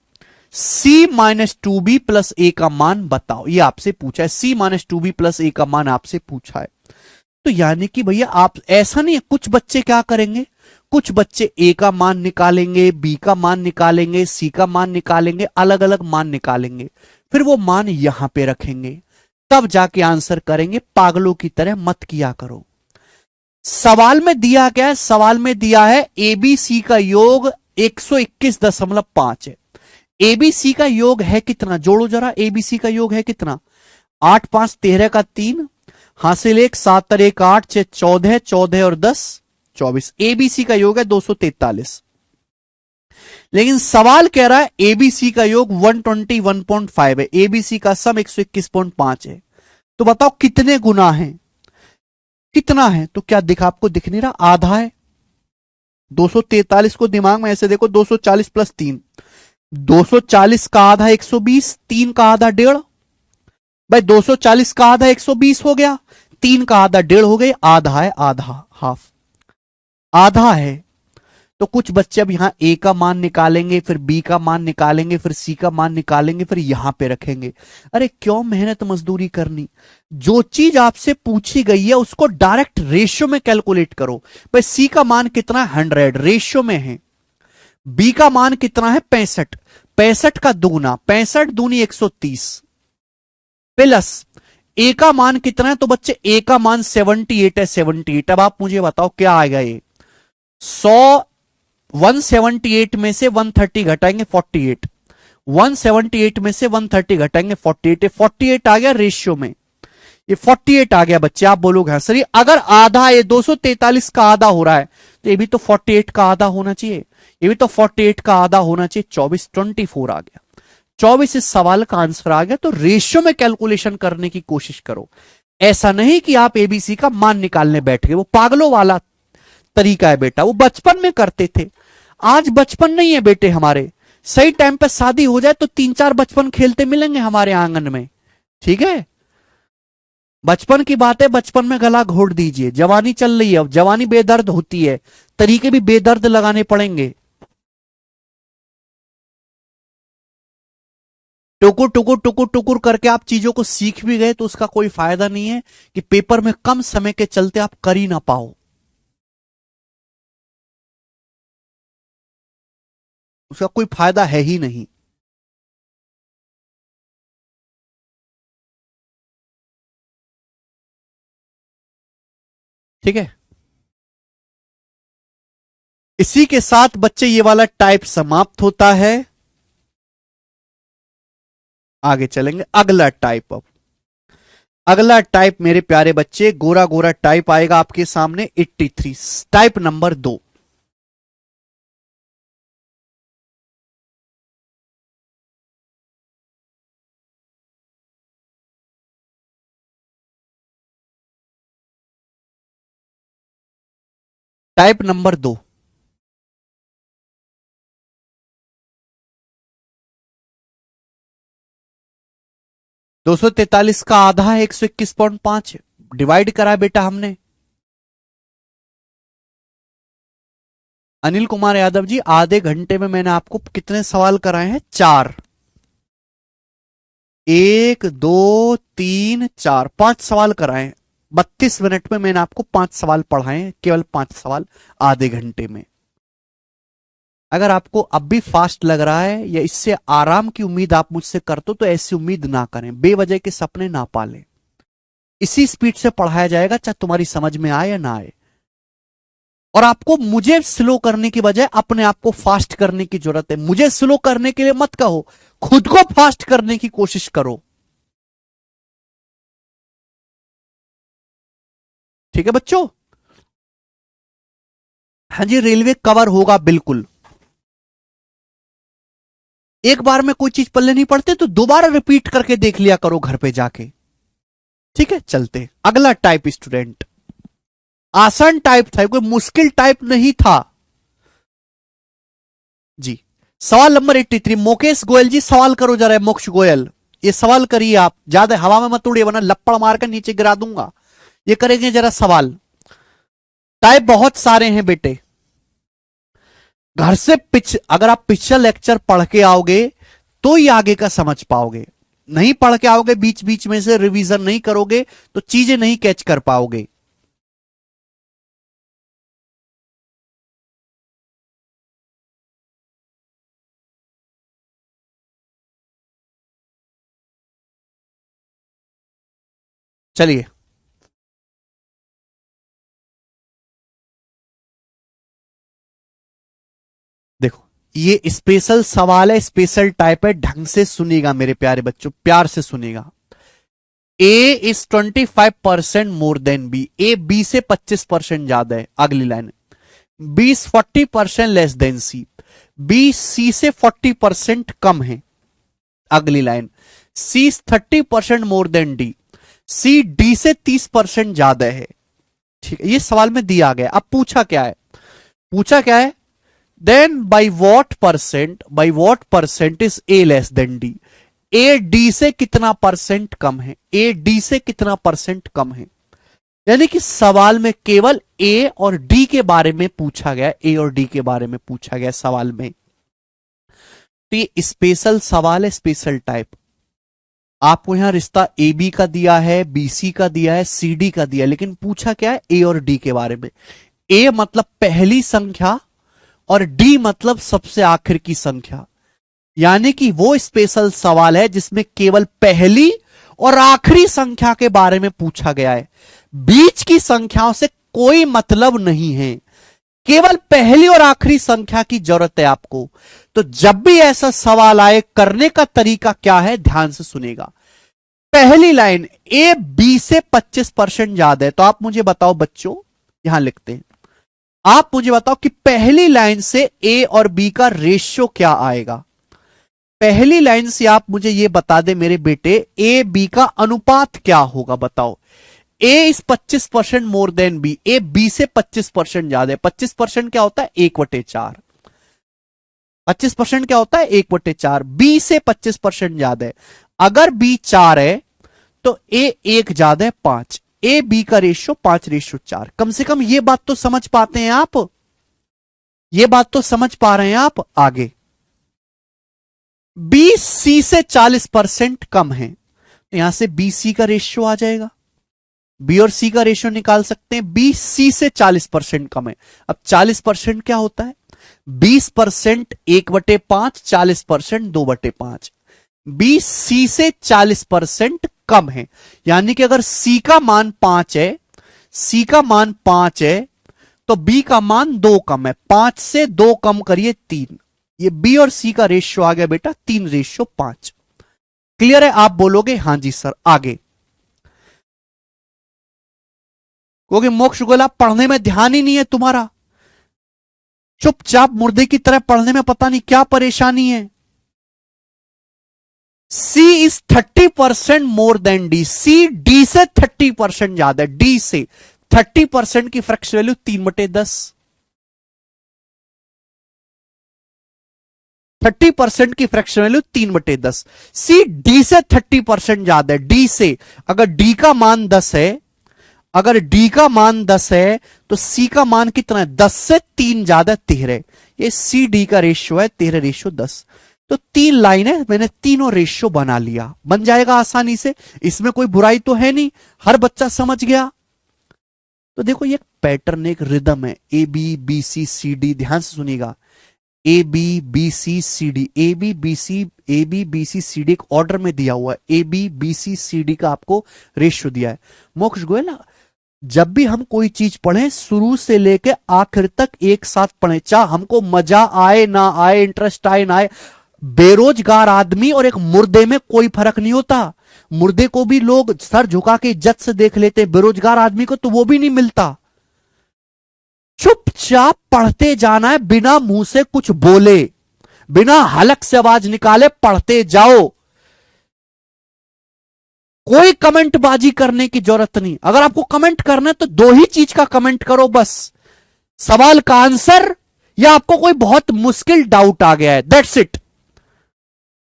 C-2B + A का मान बताओ, ये आपसे पूछा है। C-2B + A का मान आपसे पूछा है, तो यानी कि भैया आप ऐसा नहीं है, कुछ बच्चे क्या करेंगे, कुछ बच्चे A का मान निकालेंगे, B का मान निकालेंगे, C का मान निकालेंगे, अलग अलग मान निकालेंगे, फिर वो मान यहां पे रखेंगे, तब जाके आंसर करेंगे। पागलों की तरह मत किया करो। सवाल में दिया क्या है, सवाल में दिया है एबीसी का योग 121.5 है। एबीसी का योग है कितना, जोड़ो जरा, एबीसी का योग है कितना, 8 5 13 का 3, हासिल 1 7 1 8 6 14, 14 और 10 24, एबीसी का योग है 243। लेकिन सवाल कह रहा है एबीसी का योग 121.5 है, एबीसी का सम 121.5 है, तो बताओ कितने गुना है, कितना है, तो क्या दिखा, आपको दिख नहीं रहा, आधा है। 243 को दिमाग में ऐसे देखो, 240 + 3, 240 का आधा 120, 3 का आधा 1.5, भाई 240 का आधा 120 हो गया, 3 का आधा 1.5 हो गया, आधा है, आधा, हाफ, आधा है। तो कुछ बच्चे अब यहां ए का मान निकालेंगे, फिर बी का मान निकालेंगे, फिर सी का मान निकालेंगे, फिर यहां पे रखेंगे। अरे क्यों मेहनत मजदूरी करनी, जो चीज आपसे पूछी गई है उसको डायरेक्ट रेशियो में कैलकुलेट करो। भाई सी का मान कितना है, 100 रेशियो में है, बी का मान कितना है 65, 65 का दुगुना, 65 दूनी 130, प्लस ए का मान कितना है, तो बच्चे ए का मान 78 है, 78। अब आप मुझे बताओ क्या आएगा, ये 178 में से 130 घटाएंगे 48, 178 में से 130 घटाएंगे 48, 48 आ गया रेशियो में, ये 48 आ गया बच्चे। आप बोलोगे हाँ सर, अगर आधा, ये 243 का आधा हो रहा है तो ये भी तो 48 का आधा होना चाहिए, ये भी तो 48 का आधा होना चाहिए, 24 24 आ गया, 24 इस सवाल का आंसर आ गया। तो रेशियो में कैलकुलेशन करने की कोशिश करो, ऐसा नहीं कि आप एबीसी का मान निकालने बैठ गए, वो पागलों वाला तरीका है बेटा, वो बचपन में करते थे, आज बचपन नहीं है बेटे हमारे। सही टाइम पे शादी हो जाए तो 3 4 बचपन खेलते मिलेंगे हमारे आंगन में, ठीक है। बचपन की बात है, बचपन में गला घोट दीजिए, जवानी चल रही है, अब जवानी बेदर्द होती है, तरीके भी बेदर्द लगाने पड़ेंगे। टुकुर टुकुर टुकुर टुकुर करके आप चीजों को सीख भी गए तो उसका कोई फायदा नहीं है कि पेपर में कम समय के चलते आप कर ही ना पाओ, उसका कोई फायदा है ही नहीं। ठीक है, इसी के साथ बच्चे ये वाला टाइप समाप्त होता है। आगे चलेंगे अगला टाइप। अब अगला टाइप मेरे प्यारे बच्चे, गोरा गोरा टाइप आएगा आपके सामने, 83, टाइप नंबर 2। टाइप नंबर 2, 243 का आधा है 121.5, डिवाइड करा बेटा हमने। अनिल कुमार यादव जी, आधे घंटे में मैंने आपको कितने सवाल कराए हैं, 4, 1 2 3 4, 5 सवाल कराए। 32 मिनट में मैंने आपको 5 सवाल पढ़ाए हैं, केवल 5 सवाल आधे घंटे में। अगर आपको अब भी फास्ट लग रहा है या इससे आराम की उम्मीद आप मुझसे करते हो तो ऐसी उम्मीद ना करें, बेवजह के सपने ना पालें। इसी स्पीड से पढ़ाया जाएगा चाहे तुम्हारी समझ में आए या ना आए। और आपको मुझे स्लो करने की बजाय अपने आप को फास्ट करने की जरूरत है। मुझे स्लो करने के लिए मत कहो, खुद को फास्ट करने की कोशिश करो। ठीक है बच्चों? हाँ जी, रेलवे कवर होगा बिल्कुल। एक बार में कोई चीज पल्ले नहीं पड़ते तो दोबारा रिपीट करके देख लिया करो घर पे जाके। ठीक है, चलते अगला टाइप स्टूडेंट। आसान टाइप था, कोई मुश्किल टाइप नहीं था जी। सवाल नंबर 83, मुकेश गोयल जी सवाल करो जरा। मोक्ष गोयल, ये सवाल करिए आप, ज्यादा हवा में मत उड़िए वरना लपड़ मार कर नीचे गिरा दूंगा। ये करेंगे जरा सवाल। टाइप बहुत सारे हैं बेटे, घर से अगर आप पिछला लेक्चर पढ़ के आओगे तो ही आगे का समझ पाओगे। नहीं पढ़ के आओगे, बीच बीच में से रिवीजन नहीं करोगे तो चीजें नहीं कैच कर पाओगे। चलिए देखो, ये स्पेशल सवाल है, स्पेशल टाइप है, ढंग से सुनिएगा मेरे प्यारे बच्चों, प्यार से सुनिएगा। A is 25% more than B, A B से 25% ज्यादा है। अगली line, B is 40% less than C, B C से 40% कम है। अगली line, C is 30% more than D, C D से 30% ज्यादा है। ठीक है, ये सवाल में दिया गया। अब पूछा क्या है? पूछा क्या है? Then by what percent is A less than D, A D से कितना परसेंट कम है, ए डी से कितना परसेंट कम है। यानी कि सवाल में केवल ए और डी के बारे में पूछा गया, ए और डी के बारे में पूछा गया सवाल में। तो ये स्पेशल सवाल है, स्पेशल टाइप। आपको यहां रिश्ता ए बी का दिया है, बी सी का दिया है, सी डी का दिया है, लेकिन पूछा क्या है? ए और डी के बारे में। ए मतलब पहली संख्या और डी मतलब सबसे आखिर की संख्या। यानी कि वो स्पेशल सवाल है जिसमें केवल पहली और आखिरी संख्या के बारे में पूछा गया है, बीच की संख्याओं से कोई मतलब नहीं है, केवल पहली और आखिरी संख्या की जरूरत है आपको। तो जब भी ऐसा सवाल आए, करने का तरीका क्या है, ध्यान से सुनेगा। पहली लाइन, ए बी से 25% ज्यादा है, तो आप मुझे बताओ बच्चों, यहां लिखते हैं, आप मुझे बताओ कि पहली लाइन से ए और बी का रेशियो क्या आएगा। पहली लाइन से आप मुझे यह बता दे मेरे बेटे, ए बी का अनुपात क्या होगा, बताओ। A is 25% more than B, A B से 25% ज्यादा है। 25% क्या होता है? 1/4। 25% क्या होता है? 1/4। बी से 25% ज्यादा है। अगर बी 4 है तो ए 1 ज्यादा है 5, ए बी का रेशियो 5/4। कम से कम ये बात तो समझ पाते हैं आप, ये बात तो समझ पा रहे हैं आप। आगे, बी सी से 40% कम है, तो यहां से बी सी का रेशियो आ जाएगा। बी और सी का रेशियो निकाल सकते हैं। बी सी से 40% कम है। अब 40% क्या होता है? 20% 1/5, 40% 2/5। बी सी से 40% कम है, यानी कि अगर सी का मान 5 है, सी का मान 5 है तो बी का मान 2 कम है। 5 से 2 कम करिए 3, ये बी और सी का रेशियो आ गया बेटा 3/5। क्लियर है? आप बोलोगे हां जी सर। आगे, क्योंकि मोक्ष गोला पढ़ने में ध्यान ही नहीं है तुम्हारा, चुपचाप मुर्दे की तरह पढ़ने में पता नहीं क्या परेशानी है। C is 30% more than D, C D से 30% ज्यादा है। डी से 30% की फ्रैक्शन वैल्यू 3/10। 30% की फ्रैक्शन वैल्यू 3/10। सी डी से 30% ज्यादा है। डी से, अगर डी का मान 10 है, अगर डी का मान 10 है तो सी का मान कितना है? 10 से 3 ज्यादा 13। ये सी डी का रेशियो है 13/10। तो 3 लाइन है, मैंने तीनों रेशियो बना लिया, बन जाएगा आसानी से, इसमें कोई बुराई तो है नहीं, हर बच्चा समझ गया। तो देखो ये पैटर्न, एक रिदम है, A B B C C D. ध्यान से सुनिएगा, A B B C C D, A B B C, A B B C C D एक ऑर्डर में दिया हुआ है। A B B C C D का आपको रेशियो दिया है। मोक्ष गोयल, जब भी हम कोई चीज पढ़ें शुरू से लेके आखिर तक एक साथ पढ़ें, चाहे हमको मजा आए ना आए, इंटरेस्ट आए ना आए। बेरोजगार आदमी और एक मुर्दे में कोई फर्क नहीं होता। मुर्दे को भी लोग सर झुका के इज्जत से देख लेते, बेरोजगार आदमी को तो वो भी नहीं मिलता। चुपचाप पढ़ते जाना है, बिना मुंह से कुछ बोले, बिना हलक से आवाज निकाले पढ़ते जाओ। कोई कमेंट बाजी करने की जरूरत नहीं। अगर आपको कमेंट करना है तो दो ही चीज का कमेंट करो बस, सवाल का आंसर या आपको कोई बहुत मुश्किल डाउट आ गया है, दैट्स इट,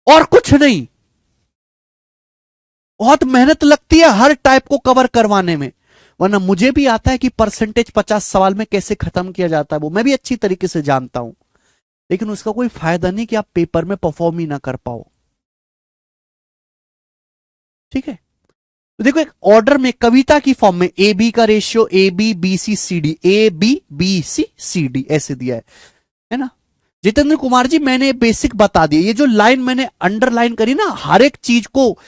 और कुछ नहीं। बहुत मेहनत लगती है हर टाइप को कवर करवाने में, वरना मुझे भी आता है कि परसेंटेज 50 सवाल में कैसे खत्म किया जाता है, वो मैं भी अच्छी तरीके से जानता हूं। लेकिन उसका कोई फायदा नहीं कि आप पेपर में परफॉर्म ही ना कर पाओ। ठीक है, तो देखो एक ऑर्डर में कविता की फॉर्म में ए बी का ratio A B B C C D, A B B C C D ऐसे दिया है ना। जितेंद्र कुमार जी मैंने बेसिक बता दिया, ये जो लाइन मैंने अंडरलाइन करी ना, हर एक चीज को,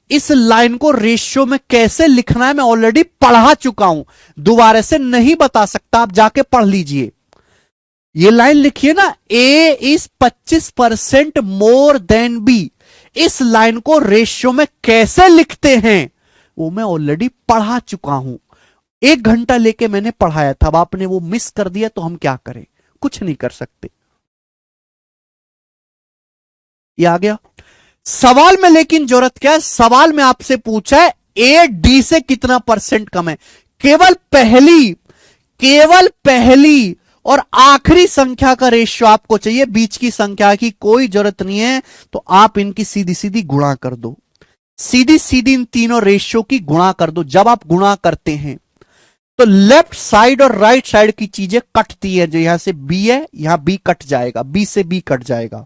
इस लाइन को रेशियो में कैसे लिखना है मैं ऑलरेडी पढ़ा चुका हूं, दोबारा से नहीं बता सकता, आप जाके पढ़ लीजिए। ये लाइन लिखिए ना, ए इज 25% मोर देन बी, इस लाइन को रेशियो में कैसे लिखते हैं वो मैं ऑलरेडी पढ़ा चुका हूं। 1 घंटा लेके मैंने पढ़ाया था, अब आपने वो मिस कर दिया तो हम क्या करें, कुछ नहीं कर सकते। ये आ गया सवाल में। लेकिन जरूरत क्या है, सवाल में आपसे पूछा है ए डी से कितना परसेंट कम है, केवल पहली और आखिरी संख्या का रेशियो आपको चाहिए, बीच की संख्या की कोई जरूरत नहीं है। तो आप इनकी सीधी सीधी गुणा कर दो, सीधी सीधी इन तीनों रेशियो की गुणा कर दो। जब आप गुणा करते हैं तो लेफ्ट साइड और राइट साइड की चीजें कटती है, जो यहां से बी है यहां बी कट जाएगा, बी से बी कट जाएगा।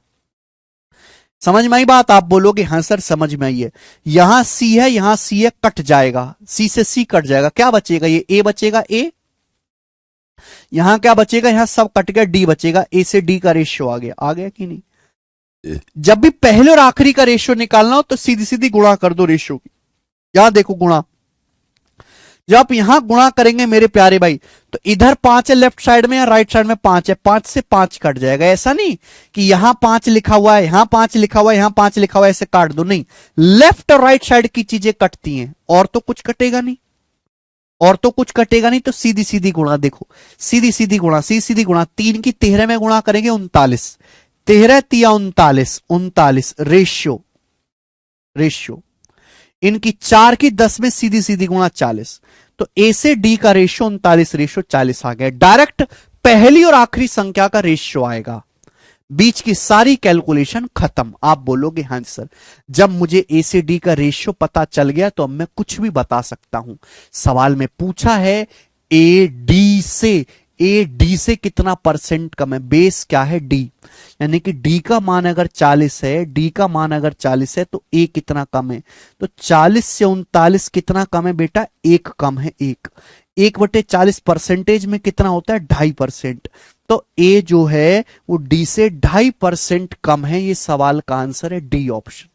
समझ में आई बात? आप बोलोगे हां सर समझ में आई है। यहां सी है यहां सी है, कट जाएगा, सी से सी कट जाएगा, क्या बचेगा, ये ए बचेगा, ए यहां क्या बचेगा, यहां सब कट गया, डी बचेगा, ए से डी का रेशियो आ गया कि नहीं। जब भी पहले और आखिरी का रेशियो निकालना हो तो सीधी सीधी गुणा कर दो रेशियो की। यहां देखो गुणा, जब आप यहां गुणा करेंगे मेरे प्यारे भाई, तो इधर 5 है लेफ्ट साइड में या राइट साइड में 5 है, 5 से 5 कट जाएगा। ऐसा नहीं कि यहां 5 लिखा हुआ है यहां 5 लिखा हुआ है यहां 5 लिखा हुआ है, ऐसे काट दो, नहीं, लेफ्ट और राइट साइड की चीजें कटती हैं, और तो कुछ कटेगा नहीं, और तो कुछ कटेगा नहीं। तो सीधी सीधी गुणा, देखो सीधी सीधी गुणा, सीधी सीधी गुणा, 3 की 13 में गुणा करेंगे 39, 13 तिया 39, 39 रेशियो, इनकी 4 की 10 में सीधी सीधी गुणा 40, तो ए से डी का रेशियो 39 रेशियो 40 आ गया। डायरेक्ट पहली और आखिरी संख्या का रेशियो आएगा, बीच की सारी कैलकुलेशन खत्म। आप बोलोगे हां सर, जब मुझे ए से डी का रेशियो पता चल गया तो अब मैं कुछ भी बता सकता हूं। सवाल में पूछा है ए डी से कितना परसेंट कम है, बेस क्या है डी, यानी कि डी का मान अगर 40 है, डी का मान अगर 40 है तो ए कितना कम है, तो 40 से 39 कितना कम है बेटा, 1 कम है, 1/40 परसेंटेज में कितना होता है 2.5%, तो ए जो है वो डी से 2.5% कम है। ये सवाल का आंसर है डी ऑप्शन।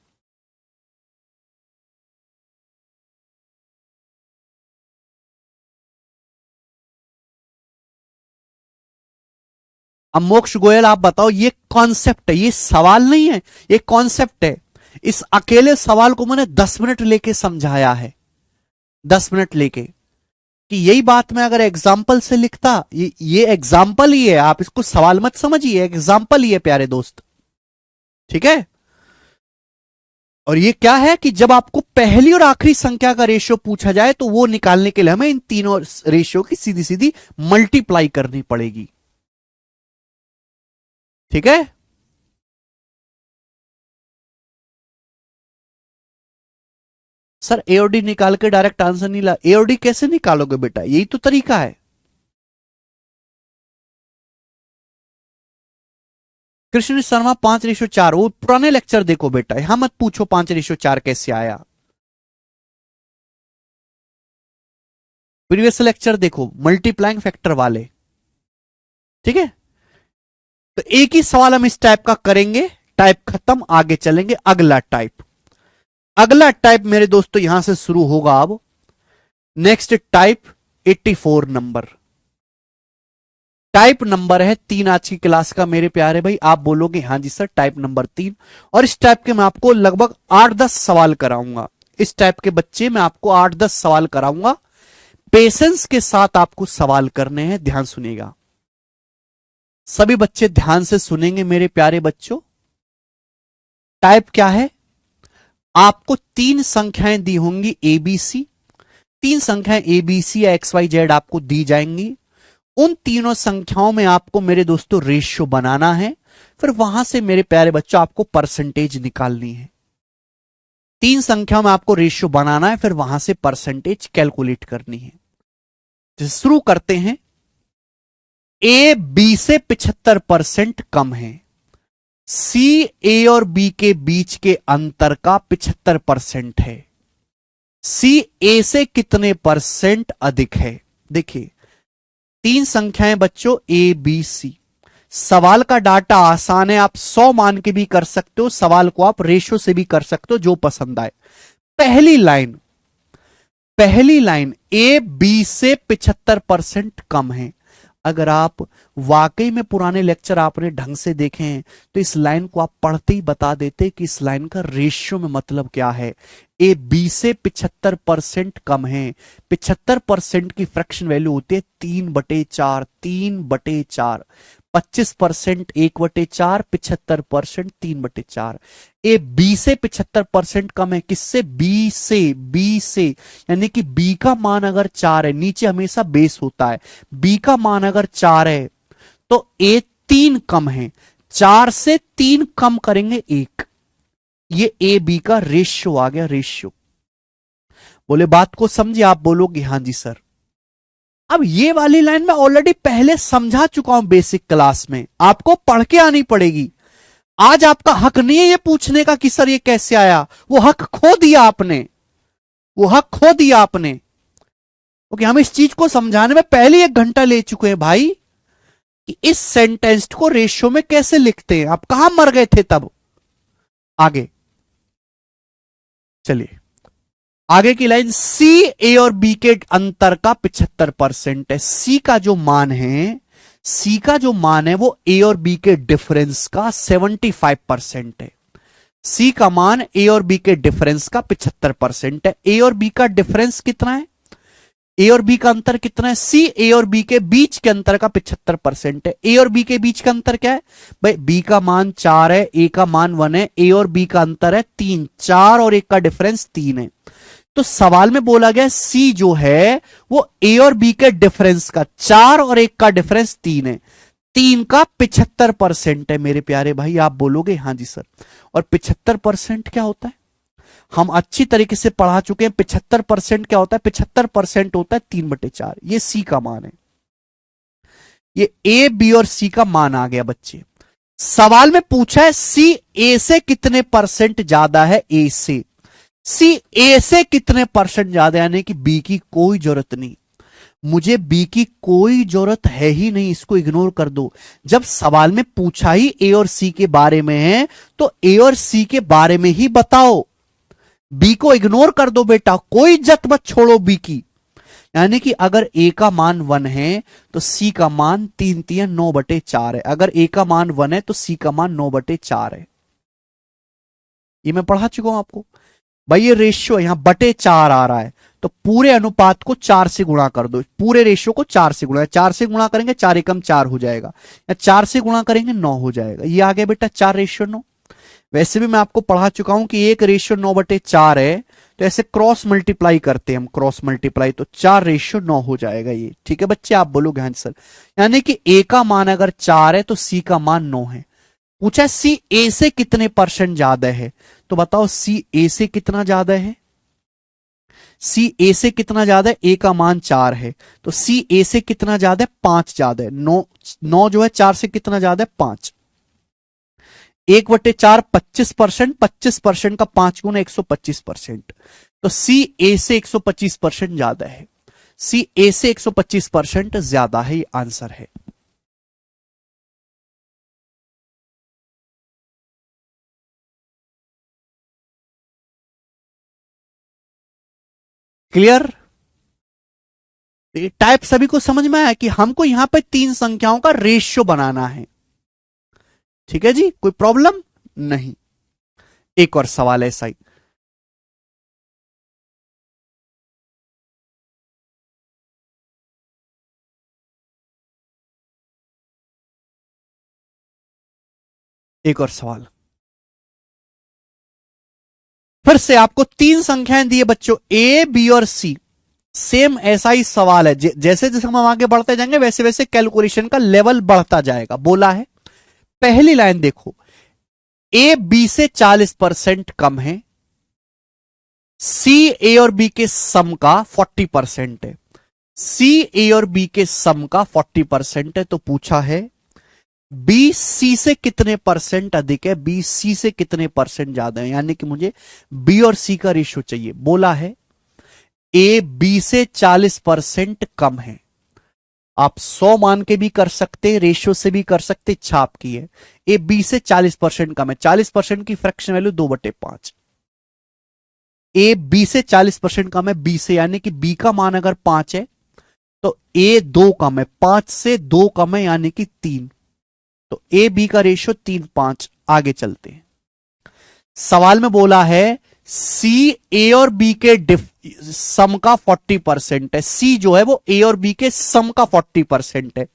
अब मोक्ष गोयल आप बताओ, ये कॉन्सेप्ट है, ये सवाल नहीं है, ये कॉन्सेप्ट है। इस अकेले सवाल को मैंने 10 मिनट लेके समझाया है, 10 मिनट लेके, कि यही बात मैं अगर एग्जाम्पल से लिखता, ये एग्जाम्पल ही है, आप इसको सवाल मत समझिए, एग्जाम्पल ही है प्यारे दोस्त, ठीक है। और ये क्या है कि जब आपको पहली और आखिरी संख्या का रेशियो पूछा जाए तो वो निकालने के लिए हमें इन तीनों रेशियो की सीधी सीधी मल्टीप्लाई करनी पड़ेगी, ठीक है। सर एओडी निकाल के डायरेक्ट आंसर नहीं ला, एओडी कैसे निकालोगे बेटा, यही तो तरीका है। कृष्ण शर्मा 5:4, वो पुराने लेक्चर देखो बेटा, यहां मत पूछो 5:4 कैसे आया, प्रीवियस लेक्चर देखो मल्टीप्लाइंग फैक्टर वाले, ठीक है। तो एक ही सवाल हम इस टाइप का करेंगे, टाइप खत्म, आगे चलेंगे अगला टाइप। अगला टाइप मेरे दोस्तों यहां से शुरू होगा अब। Next type 84 number. Type number है 3 आज की क्लास का मेरे प्यारे भाई। आप बोलोगे हाँ जी सर टाइप नंबर 3। और इस टाइप के मैं आपको लगभग 8-10 सवाल कराऊंगा। इस टाइप के बच्चे मैं आपको 8-10 सवाल कराऊंगा। पेशेंस के साथ आपको सवाल करने हैं, ध्यान सुनिएगा। सभी बच्चे ध्यान से सुनेंगे मेरे प्यारे बच्चों। टाइप क्या है? आपको 3 संख्याएं दी होंगी एबीसी। 3 संख्याएं एबीसी या एक्स वाई जेड आपको दी जाएंगी। उन तीनों संख्याओं में आपको मेरे दोस्तों रेशियो बनाना है। फिर वहां से मेरे प्यारे बच्चों आपको परसेंटेज निकालनी है। 3 संख्याओं में आपको रेशियो बनाना है, फिर वहां से परसेंटेज कैलकुलेट करनी है। तो शुरू करते हैं। ए बी से 75% कम है। सी ए और बी के बीच के अंतर का 75% है। सी ए से कितने परसेंट अधिक है? देखिए 3 संख्याएं बच्चों ए बी सी। सवाल का डाटा आसान है, आप 100 मान के भी कर सकते हो, सवाल को आप रेशो से भी कर सकते हो, जो पसंद आए। पहली लाइन, पहली लाइन ए बी से 75% कम है। अगर आप वाकई में पुराने लेक्चर आपने ढंग से देखे हैं तो इस लाइन को आप पढ़ते ही बता देते कि इस लाइन का रेशियो में मतलब क्या है। ए बी से 75% कम है। 75% की फ्रैक्शन वैल्यू होती है 3/4। 3/4 25% 1/4, 75% 3/4। ए बी से 75% कम है। किससे? बी से। बी से यानी कि बी का मान अगर 4 है, नीचे हमेशा बेस होता है, बी का मान अगर 4 है तो ए 3 कम है। 4 से 3 कम करेंगे 1। ये ए बी का रेशियो आ गया, रेशियो। बोले बात को समझिए? आप बोलोगे हाँ जी सर। अब ये वाली लाइन मैं ऑलरेडी पहले समझा चुका हूं बेसिक क्लास में, आपको पढ़ के आनी पड़ेगी। आज आपका हक नहीं है ये पूछने का कि सर ये कैसे आया। वो हक खो दिया आपने, वो हक खो दिया आपने। क्योंकि हम इस चीज को समझाने में पहले 1 घंटा ले चुके हैं भाई कि इस सेंटेंस को रेशियो में कैसे लिखते हैं। आप कहां मर गए थे तब। आगे चलिए, आगे की लाइन, सी ए और बी के अंतर का 75% है। सी का जो मान है, सी का जो मान है वो ए और बी के डिफरेंस का 75% है। सी का मान ए और बी के डिफरेंस का 75% है। ए और बी का डिफरेंस कितना है? ए और बी का अंतर कितना है? सी ए और बी के बीच के अंतर का 75% है। ए और बी के बीच का अंतर क्या है भाई? बी का मान 4 है, ए का मान 1 है, ए और बी का अंतर है 3। 4 और 1 का डिफरेंस 3 है। तो सवाल में बोला गया सी जो है वो ए और बी के डिफरेंस का, 4 और 1 का डिफरेंस 3 है, 3 का 75% है मेरे प्यारे भाई। आप बोलोगे हाँ जी सर। और 75% क्या होता है? हम अच्छी तरीके से पढ़ा चुके हैं। 75% क्या होता है? 75% होता है 3/4। ये सी का मान है। ये ए बी और सी का मान आ गया बच्चे। सवाल में पूछा है सी ए से कितने परसेंट ज्यादा है? ए से। सी ए से कितने परसेंट ज्यादा, यानी कि बी की कोई जरूरत नहीं। मुझे बी की कोई जरूरत है ही नहीं, इसको इग्नोर कर दो। जब सवाल में पूछा ही ए और सी के बारे में है तो ए और सी के बारे में ही बताओ। बी को इग्नोर कर दो बेटा, कोई इज्जत मत छोड़ो बी की। यानी कि अगर ए का मान 1 है तो सी का मान 3 9/4 है। अगर ए का मान 1 है तो सी का मान 9/4 है। ये मैं पढ़ा चुका हूं आपको भाई। ये रेशियो यहां /4 आ रहा है तो पूरे अनुपात को 4 से गुणा कर दो। पूरे रेशियो को 4 से गुणा, 4 से गुणा करेंगे 4 एकम 4 हो जाएगा, या 4 से गुणा करेंगे 9 हो जाएगा। ये आ गया बेटा 4:9। वैसे भी मैं आपको पढ़ा चुका हूं कि 1:9/4 है, तो ऐसे क्रॉस मल्टीप्लाई करते हैं हम, क्रॉस मल्टीप्लाई, तो 4:9 हो जाएगा ये। ठीक है बच्चे? आप बोलोगे हाँ सर। यानी कि ए का मान अगर 4 है तो सी का मान 9 है। पूछा सी ए से कितने परसेंट ज्यादा है, तो बताओ सी ए से कितना ज्यादा है? सी ए से कितना ज्यादा है? ए का मान 4 है तो सी ए से कितना ज्यादा है? 5 ज्यादा है। 9 9 जो है 4 से कितना ज्यादा है? 5। 1/4 25%, 25% का 5 गुना 125%। तो सी ए से 125% ज्यादा है। सी ए से 125% ज्यादा है, ये आंसर है। क्लियर? तो ये टाइप सभी को समझ में आया कि हमको यहां पे तीन संख्याओं का रेशियो बनाना है। ठीक है जी, कोई प्रॉब्लम नहीं। एक और सवाल ऐसा ही। एक और सवाल, फिर से आपको तीन संख्याएं दी है बच्चों, ए बी और सी। सेम ऐसा ही सवाल है, जैसे जैसे हम आगे बढ़ते जाएंगे वैसे वैसे कैलकुलेशन का लेवल बढ़ता जाएगा। बोला है, पहली लाइन देखो, ए बी से 40% कम है, सी ए और बी के सम का 40% है। सी ए और बी के सम का 40% है, तो पूछा है बी सी से कितने परसेंट अधिक है, बी सी से कितने परसेंट ज्यादा है, यानी कि मुझे बी और सी का रेशियो चाहिए। बोला है ए बी से 40% कम है। आप 100 मान के भी कर सकते हैं, रेशियो से भी कर सकते, इच्छा आपकी है। ए बी से 40% कम है, 40% की फ्रैक्शन वैल्यू 2/5। ए बी से 40% कम है बी से, यानी कि बी का मान अगर 5 है तो ए 2 कम है, 5 से 2 कम है यानी कि 3। तो ए बी का रेशियो 3:5। आगे चलते हैं। सवाल में बोला है सी ए और बी के सम का 40% है। सी जो है वो ए और बी के सम का 40% है।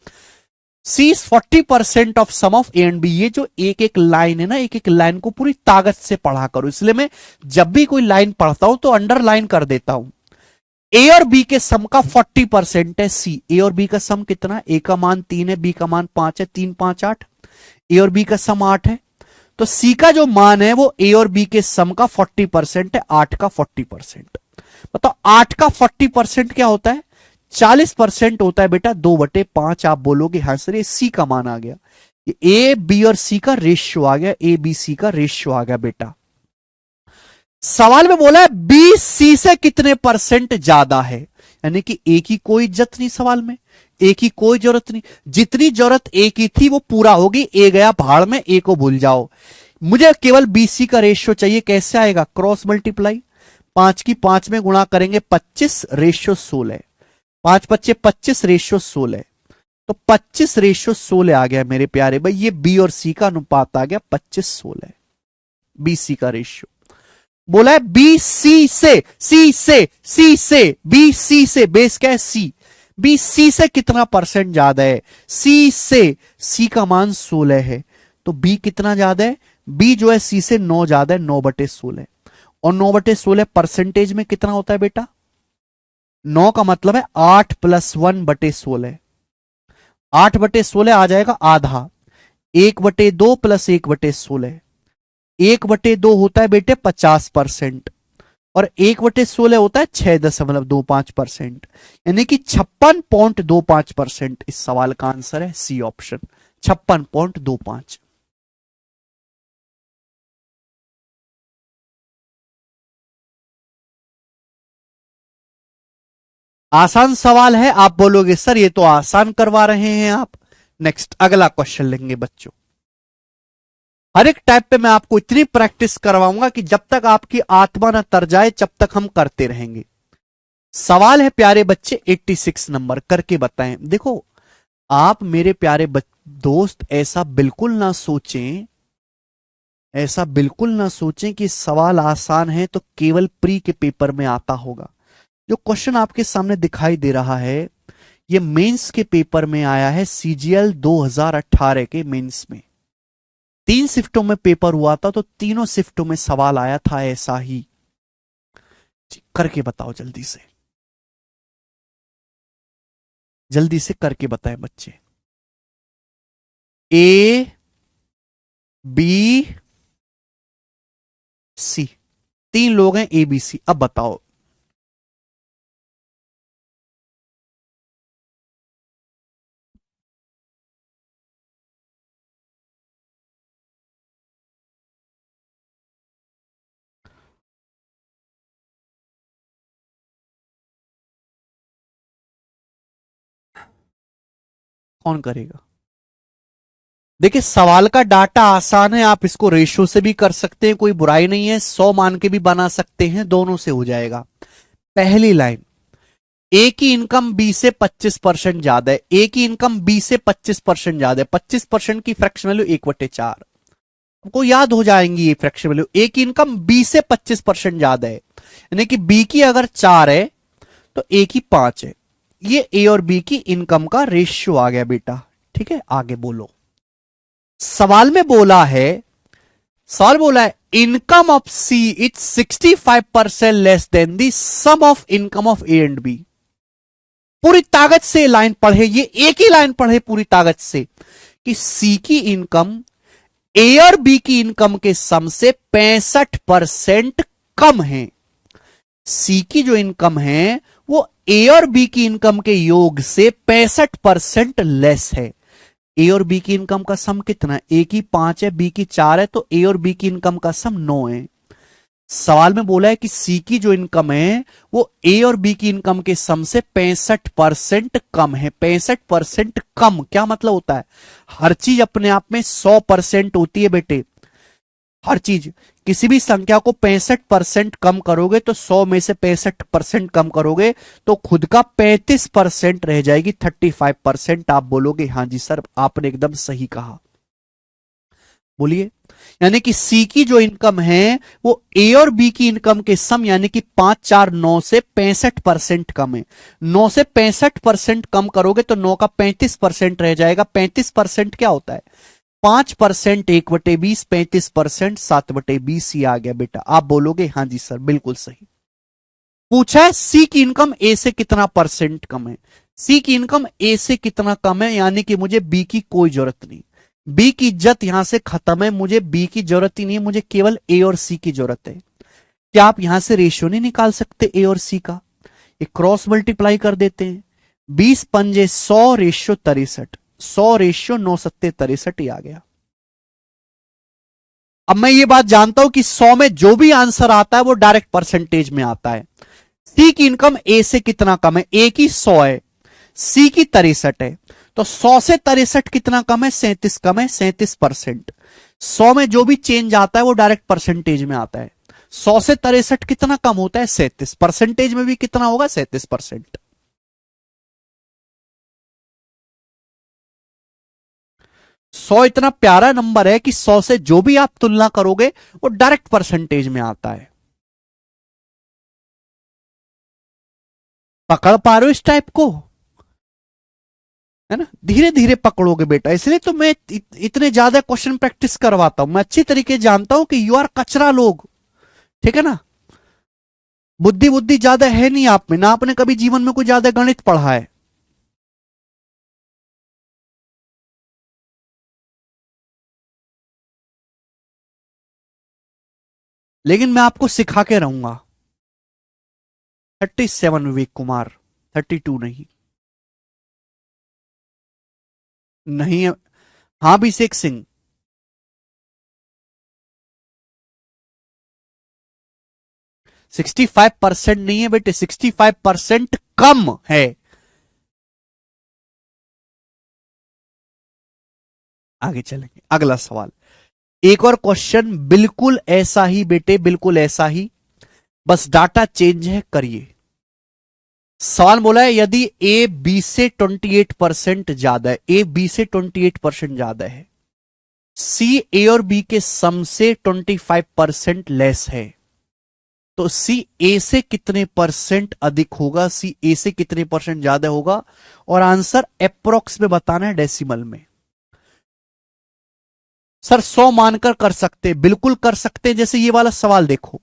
C is 40% of sum of A and B. ये जो एक एक लाइन है ना, एक एक लाइन को पूरी ताकत से पढ़ा करो, इसलिए मैं जब भी कोई लाइन पढ़ता हूं तो अंडरलाइन कर देता हूं। ए और बी के सम का 40% है सी। ए और बी का सम कितना, ए का मान 3 है, बी का मान 5 है, 3 5 8। ए और बी का सम 8 है, तो सी का जो मान है वो ए और बी के सम का 40% है, 8 का 40%। बताओ 8 का 40% क्या होता है, 40% होता है बेटा 2/5। आप बोलोगे हाँ सर ये सी का मान आ गया, ये ए बी और सी का रेशियो आ गया, ए बी सी का रेशियो आ गया बेटा। सवाल में बोला है बी सी से कितने परसेंट ज्यादा है, यानी कि ए की कोई इज्जत नहीं सवाल में, ए की कोई जरूरत नहीं, जितनी जरूरत ए की थी वो पूरा होगी, ए गया भाड़ में, ए को भूल जाओ। मुझे केवल बी सी का रेशियो चाहिए, कैसे आएगा, क्रॉस मल्टीप्लाई, 5 की 5 में गुणा करेंगे 25 रेशियो 16, 5 25 25 रेशियो 16, तो 25 रेशियो 16 आ गया मेरे प्यारे भाई। ये बी और सी का अनुपात आ गया 25:16, बी सी का रेशियो। बोला है बी सी से, बी सी से, बेस क्या है सी, बी सी से कितना परसेंट ज्यादा है, सी से, सी का मान 16 है, तो बी कितना ज्यादा है, बी जो है सी से 9 ज्यादा है, 9/16। और 9/16 परसेंटेज में कितना होता है बेटा, 9 का मतलब है 8 + 1/16, 8/16 आ जाएगा आधा, 1/2 + 1/16, 1/2 होता है बेटे 50%, और 1/16 होता है 6.25%, यानी कि 56.25%। इस सवाल का आंसर है सी ऑप्शन, 56.25। आसान सवाल है, आप बोलोगे सर ये तो आसान करवा रहे हैं आप। नेक्स्ट अगला क्वेश्चन लेंगे बच्चों। हर एक टाइप पे मैं आपको इतनी प्रैक्टिस करवाऊंगा कि जब तक आपकी आत्मा न तर जाए जब तक हम करते रहेंगे। सवाल है प्यारे बच्चे 86 नंबर, करके बताएं। देखो आप मेरे प्यारे दोस्त ऐसा बिल्कुल ना सोचें, ऐसा बिल्कुल ना सोचें कि सवाल आसान है तो केवल प्री के पेपर में आता होगा। जो क्वेश्चन आपके सामने दिखाई दे रहा है ये मेंस के पेपर में आया है, सीजीएल 2018 के मेंस में 3 शिफ्टों में पेपर हुआ था, तो तीनों शिफ्टों में सवाल आया था ऐसा ही। करके बताओ जल्दी से, जल्दी से करके बताएं बच्चे। ए बी सी, 3 लोग हैं ए बी सी, अब बताओ। कौन करेगा? देखिए सवाल का डाटा आसान है, आप इसको रेशो से भी कर सकते हैं, कोई बुराई नहीं है, 100 मान के भी बना सकते हैं, दोनों से हो जाएगा। पहली लाइन, ए की इनकम बी से 25% ज्यादा है, ए की इनकम बी से 25% ज्यादा है, 25% की फ्रैक्शन वैल्यू 1/4, आपको याद हो जाएंगी ये फ्रैक्शन वैल्यू। ए की इनकम बी से 25% ज्यादा है, यानी कि बी की अगर 4 है तो ए की 5 है। ये ए और बी की इनकम का रेशियो आ गया बेटा। ठीक है, आगे बोलो। सवाल में बोला है, सवाल बोला है income of C is 65% less than the sum of income of A and B. पूरी ताकत से लाइन पढ़े, ये एक ही लाइन पढ़े पूरी ताकत से कि सी की इनकम ए और बी की इनकम के सम से 65% कम है। सी की जो इनकम है वो ए और बी की इनकम के योग से 65% लेस है। ए और बी की इनकम का सम कितना है? ए की 5 है, बी की 4 है, तो ए और बी की इनकम का सम 9 है। सवाल में बोला है कि सी की जो इनकम है वो ए और बी की इनकम के सम से 65% कम है। 65% कम क्या मतलब होता है? हर चीज अपने आप में 100% होती है बेटे। हर चीज, किसी भी संख्या को 65% कम करोगे तो 100 में से 65% कम करोगे तो खुद का 35% रह जाएगी, 35%। आप बोलोगे हाँ जी सर आपने एकदम सही कहा, बोलिए। यानी कि सी की जो इनकम है वो ए और बी की इनकम के सम यानी कि 5 4 9 से 65% कम है। 9 से 65% कम करोगे तो 9 का 35% रह जाएगा। 35% क्या होता है? 5% 1/20, 35% 7/20। ही आ गया बेटा। आप बोलोगे हाँ जी सर बिल्कुल सही। पूछा है सी की इनकम ए से कितना परसेंट कम है। सी की इनकम ए से कितना कम है, यानी कि मुझे बी की कोई जरूरत नहीं। बी की इज्जत यहां से खत्म है, मुझे बी की जरूरत ही नहीं है, मुझे केवल ए और सी की जरूरत है। क्या आप यहां से रेशियो नहीं निकाल सकते ए और सी का? एक क्रॉस मल्टीप्लाई कर देते हैं। 20 पंजे 100 रेशियो 63, 100 रेशियो 9 सत्ते 63 ही आ गया। अब मैं ये बात जानता हूं कि 100 में जो भी आंसर आता है वो डायरेक्ट परसेंटेज में आता है। सी की इनकम ए से कितना कम है? ए की 100 है, सी की 63 है, तो 100 से 63 कितना कम है? 37 कम है, 37%। 100 में जो भी चेंज आता है वो डायरेक्ट परसेंटेज में आता है। 100 से 63 कितना कम होता है? 37। परसेंटेज में भी कितना होगा? 37%। 100 इतना प्यारा नंबर है कि 100 से जो भी आप तुलना करोगे वो डायरेक्ट परसेंटेज में आता है। पकड़ पा रहे हो इस टाइप को? है ना, धीरे धीरे पकड़ोगे बेटा। इसलिए तो मैं इतने ज्यादा क्वेश्चन प्रैक्टिस करवाता हूं। मैं अच्छी तरीके जानता हूं कि यू आर कचरा लोग, ठीक है ना। बुद्धि बुद्धि ज्यादा है नहीं आप में, ना आपने कभी जीवन में कोई ज्यादा गणित पढ़ा है। लेकिन मैं आपको सिखा के रहूंगा। 37 विवेक कुमार, 32 नहीं। नहीं है। हाँ अभिषेक सिंह। 65% नहीं है बेटे, 65% कम है। आगे चलेंगे, अगला सवाल। एक और क्वेश्चन बिल्कुल ऐसा ही बेटे, बिल्कुल ऐसा ही, बस डाटा चेंज है, करिए। सवाल बोला है यदि ए बी से 28% ज्यादा है, ए बी से 28% ज्यादा है, सी ए और बी के सम से 25% लेस है, तो सी ए से कितने परसेंट अधिक होगा? सी ए से कितने परसेंट ज्यादा होगा? और आंसर अप्रोक्स में बताना है, डेसिमल में। सर 100 मानकर कर सकते, बिल्कुल कर सकते हैं। जैसे ये वाला सवाल देखो,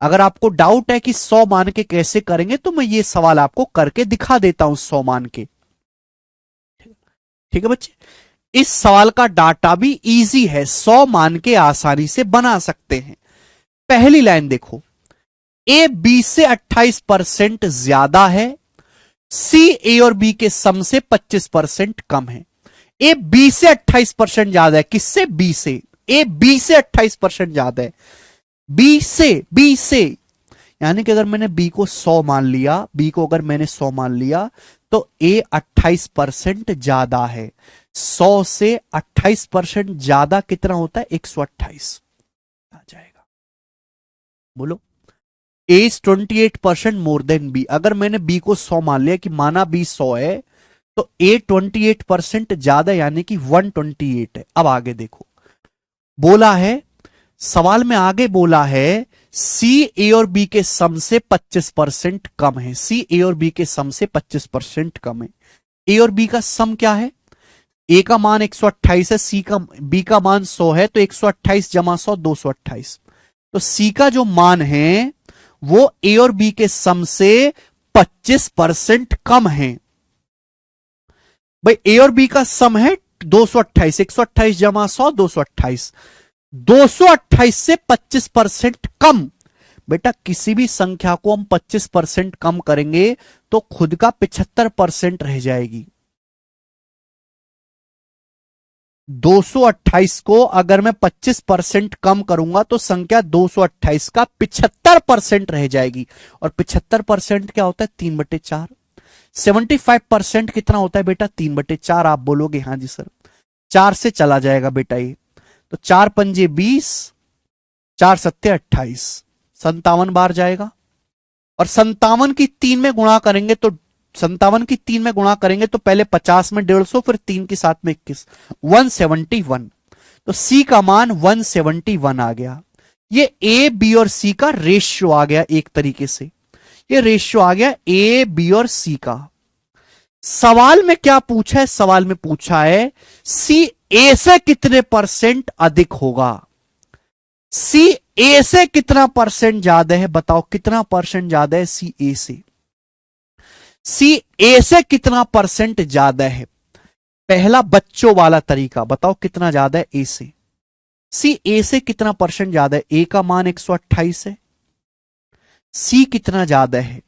अगर आपको डाउट है कि 100 मान के कैसे करेंगे तो मैं ये सवाल आपको करके दिखा देता हूं 100 मान के। ठीक है बच्चे, इस सवाल का डाटा भी इजी है, 100 मान के आसानी से बना सकते हैं। पहली लाइन देखो, ए बी से 28% ज्यादा है, सी ए और बी के सम से 25% कम है। ए बी से 28% ज्यादा है, किससे? बी से। ए बी से 28% ज्यादा है, बी से, यानी कि अगर मैंने बी को 100 मान लिया, बी को अगर मैंने 100 मान लिया तो ए 28% ज्यादा है। 100 से 28% ज्यादा कितना होता है? 128 आ जाएगा। बोलो। ए इज 28% मोर देन बी। अगर मैंने बी को 100 मान लिया कि माना बी 100 है, तो ए 28% ज्यादा यानी कि 128 है। अब आगे देखो, बोला है सवाल में आगे बोला है सी ए और बी के सम से 25% कम है। सी ए और बी के सम से 25% कम है। ए और बी का सम क्या है? ए का मान 128 है, सी का बी का मान 100 है, तो 128 जमा 100 228। तो सी का जो मान है वो ए और बी के सम से 25% कम है। भाई ए और बी का सम है 228, 128 जमा 100 228, 228 से 25% कम। बेटा किसी भी संख्या को हम 25% कम करेंगे तो खुद का 75% रह जाएगी। 228 को अगर मैं 25% कम करूंगा तो संख्या 228 का 75% रह जाएगी। और 75% क्या होता है? 3/4। 75% कितना होता है बेटा? 3/4। आप बोलोगे हाँ जी सर, 4 से चला जाएगा बेटा ये, तो 4 पंजे 20, 4 सत्ते 28, 57 बार जाएगा। और 57 की 3 में गुणा करेंगे तो 57 की 3 में गुणा करेंगे तो पहले 50 में 150, फिर 3 की 7 में 21, 171। तो सी का मान 171 आ गया। ये ए बी और सी का रेशियो आ गया। एक तरीके से ये रेशियो आ गया ए बी और सी का। सवाल में क्या पूछा है? सवाल में पूछा है सी ए से कितने परसेंट अधिक होगा। सी ए से कितना परसेंट ज्यादा है? बताओ कितना परसेंट ज्यादा है सी ए से? सी ए से कितना परसेंट ज्यादा है? पहला बच्चों वाला तरीका, बताओ कितना ज्यादा है ए से? सी ए से कितना परसेंट ज्यादा है? ए का मान 128 है। सी कितना ज्यादा है?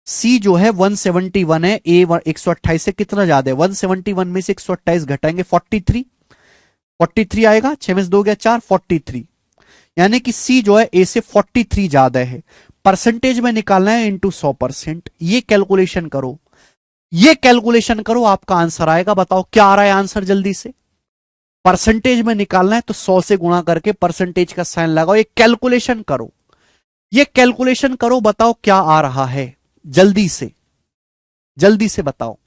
सी जो है 171 है, ए 128 से कितना ज्यादा है? 171 में से 128 घटाएंगे 43 आएगा। 6 में से 2 गया 4, 43। यानी कि सी जो है ए से 43 ज्यादा है। परसेंटेज में निकालना है इंटू 100%। ये कैलकुलेशन करो, ये कैलकुलेशन करो, आपका आंसर आएगा। बताओ क्या आ रहा है आंसर जल्दी से? परसेंटेज में निकालना है तो 100 से गुणा करके परसेंटेज का साइन लगाओ। ये कैलकुलेशन करो, ये कैलकुलेशन करो, बताओ क्या आ रहा है? जल्दी से, जल्दी से बताओ।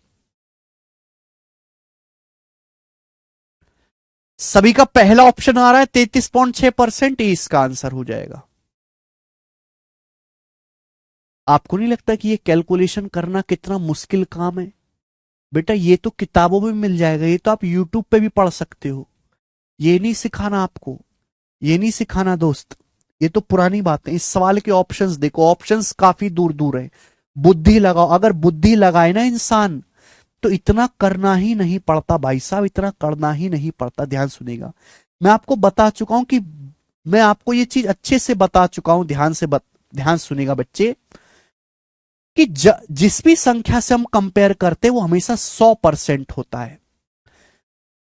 सभी का पहला ऑप्शन आ रहा है 33.6%। इसका आंसर हो जाएगा। आपको नहीं लगता कि ये कैलकुलेशन करना कितना मुश्किल काम है? बेटा ये तो किताबों में मिल जाएगा, ये तो आप यूट्यूब पे भी पढ़ सकते हो। ये नहीं सिखाना आपको, ये नहीं सिखाना दोस्त, ये तो पुरानी बात है। इस सवाल के ऑप्शंस देखो, ऑप्शंस काफी दूर दूर है। बुद्धि लगाओ। अगर बुद्धि लगाए ना इंसान तो इतना करना ही नहीं पड़ता भाई साहब, इतना करना ही नहीं पड़ता। ध्यान सुनेगा, मैं आपको बता चुका हूं कि मैं आपको ये चीज अच्छे से बता चुका हूं। ध्यान सुनेगा बच्चे कि जिस भी संख्या से हम कंपेयर करते हैं वो हमेशा 100% होता है।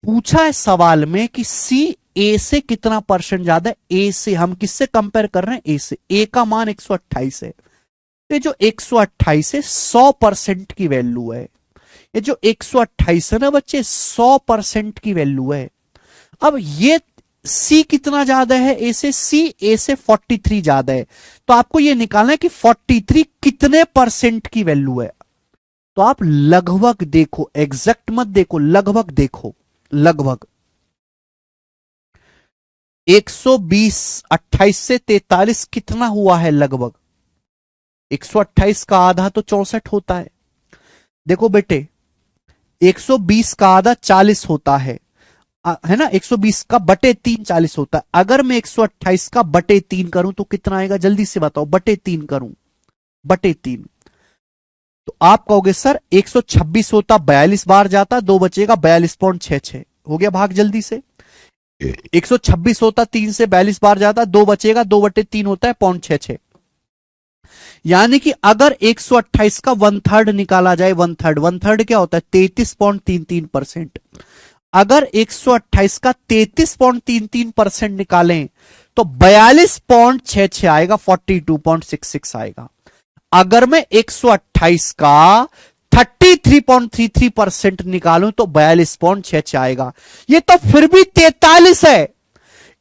पूछा है सवाल में कि सी ए से कितना परसेंट ज्यादा है? ए से हम किससे कंपेयर कर रहे हैं? ए से। ए का मान 128 है। ये जो 128 है 100% की वैल्यू है। ये जो 128 है ना बच्चे, 100% की वैल्यू है। अब ये सी कितना ज्यादा है ए से? सी ए से 43 ज्यादा है। तो आपको ये निकालना है कि 43 कितने परसेंट की वैल्यू है। तो आप लगभग देखो, एग्जैक्ट मत देखो, लगभग देखो। लगभग 120, 28 से 43 कितना हुआ है? लगभग 128 का आधा तो 64 होता है। देखो बेटे 120 का आधा 40 होता है ना? 120 का बटे 3 40 होता है। अगर मैं 128 का बटे 3 करूं तो कितना आएगा? जल्दी से बताओ। बटे 3 करूं, बटे 3 तो आप कहोगे सर 126 होता 42 बार जाता, 2 बचेगा 42.66 हो गया भाग। जल्दी से 126 होता 3 से 42 बार जाता, 2 बचेगा, 2/3 होता है 0.66। यानी कि अगर 128 का 1/3 निकाला जाए, 1/3 क्या होता है? 33.33%। अगर 128 का 33.33% निकालें तो 42.66 आएगा, 42.66 आएगा। अगर मैं 128 का 33.33% निकालूं तो 42.66 आएगा। ये तो फिर भी 43 है।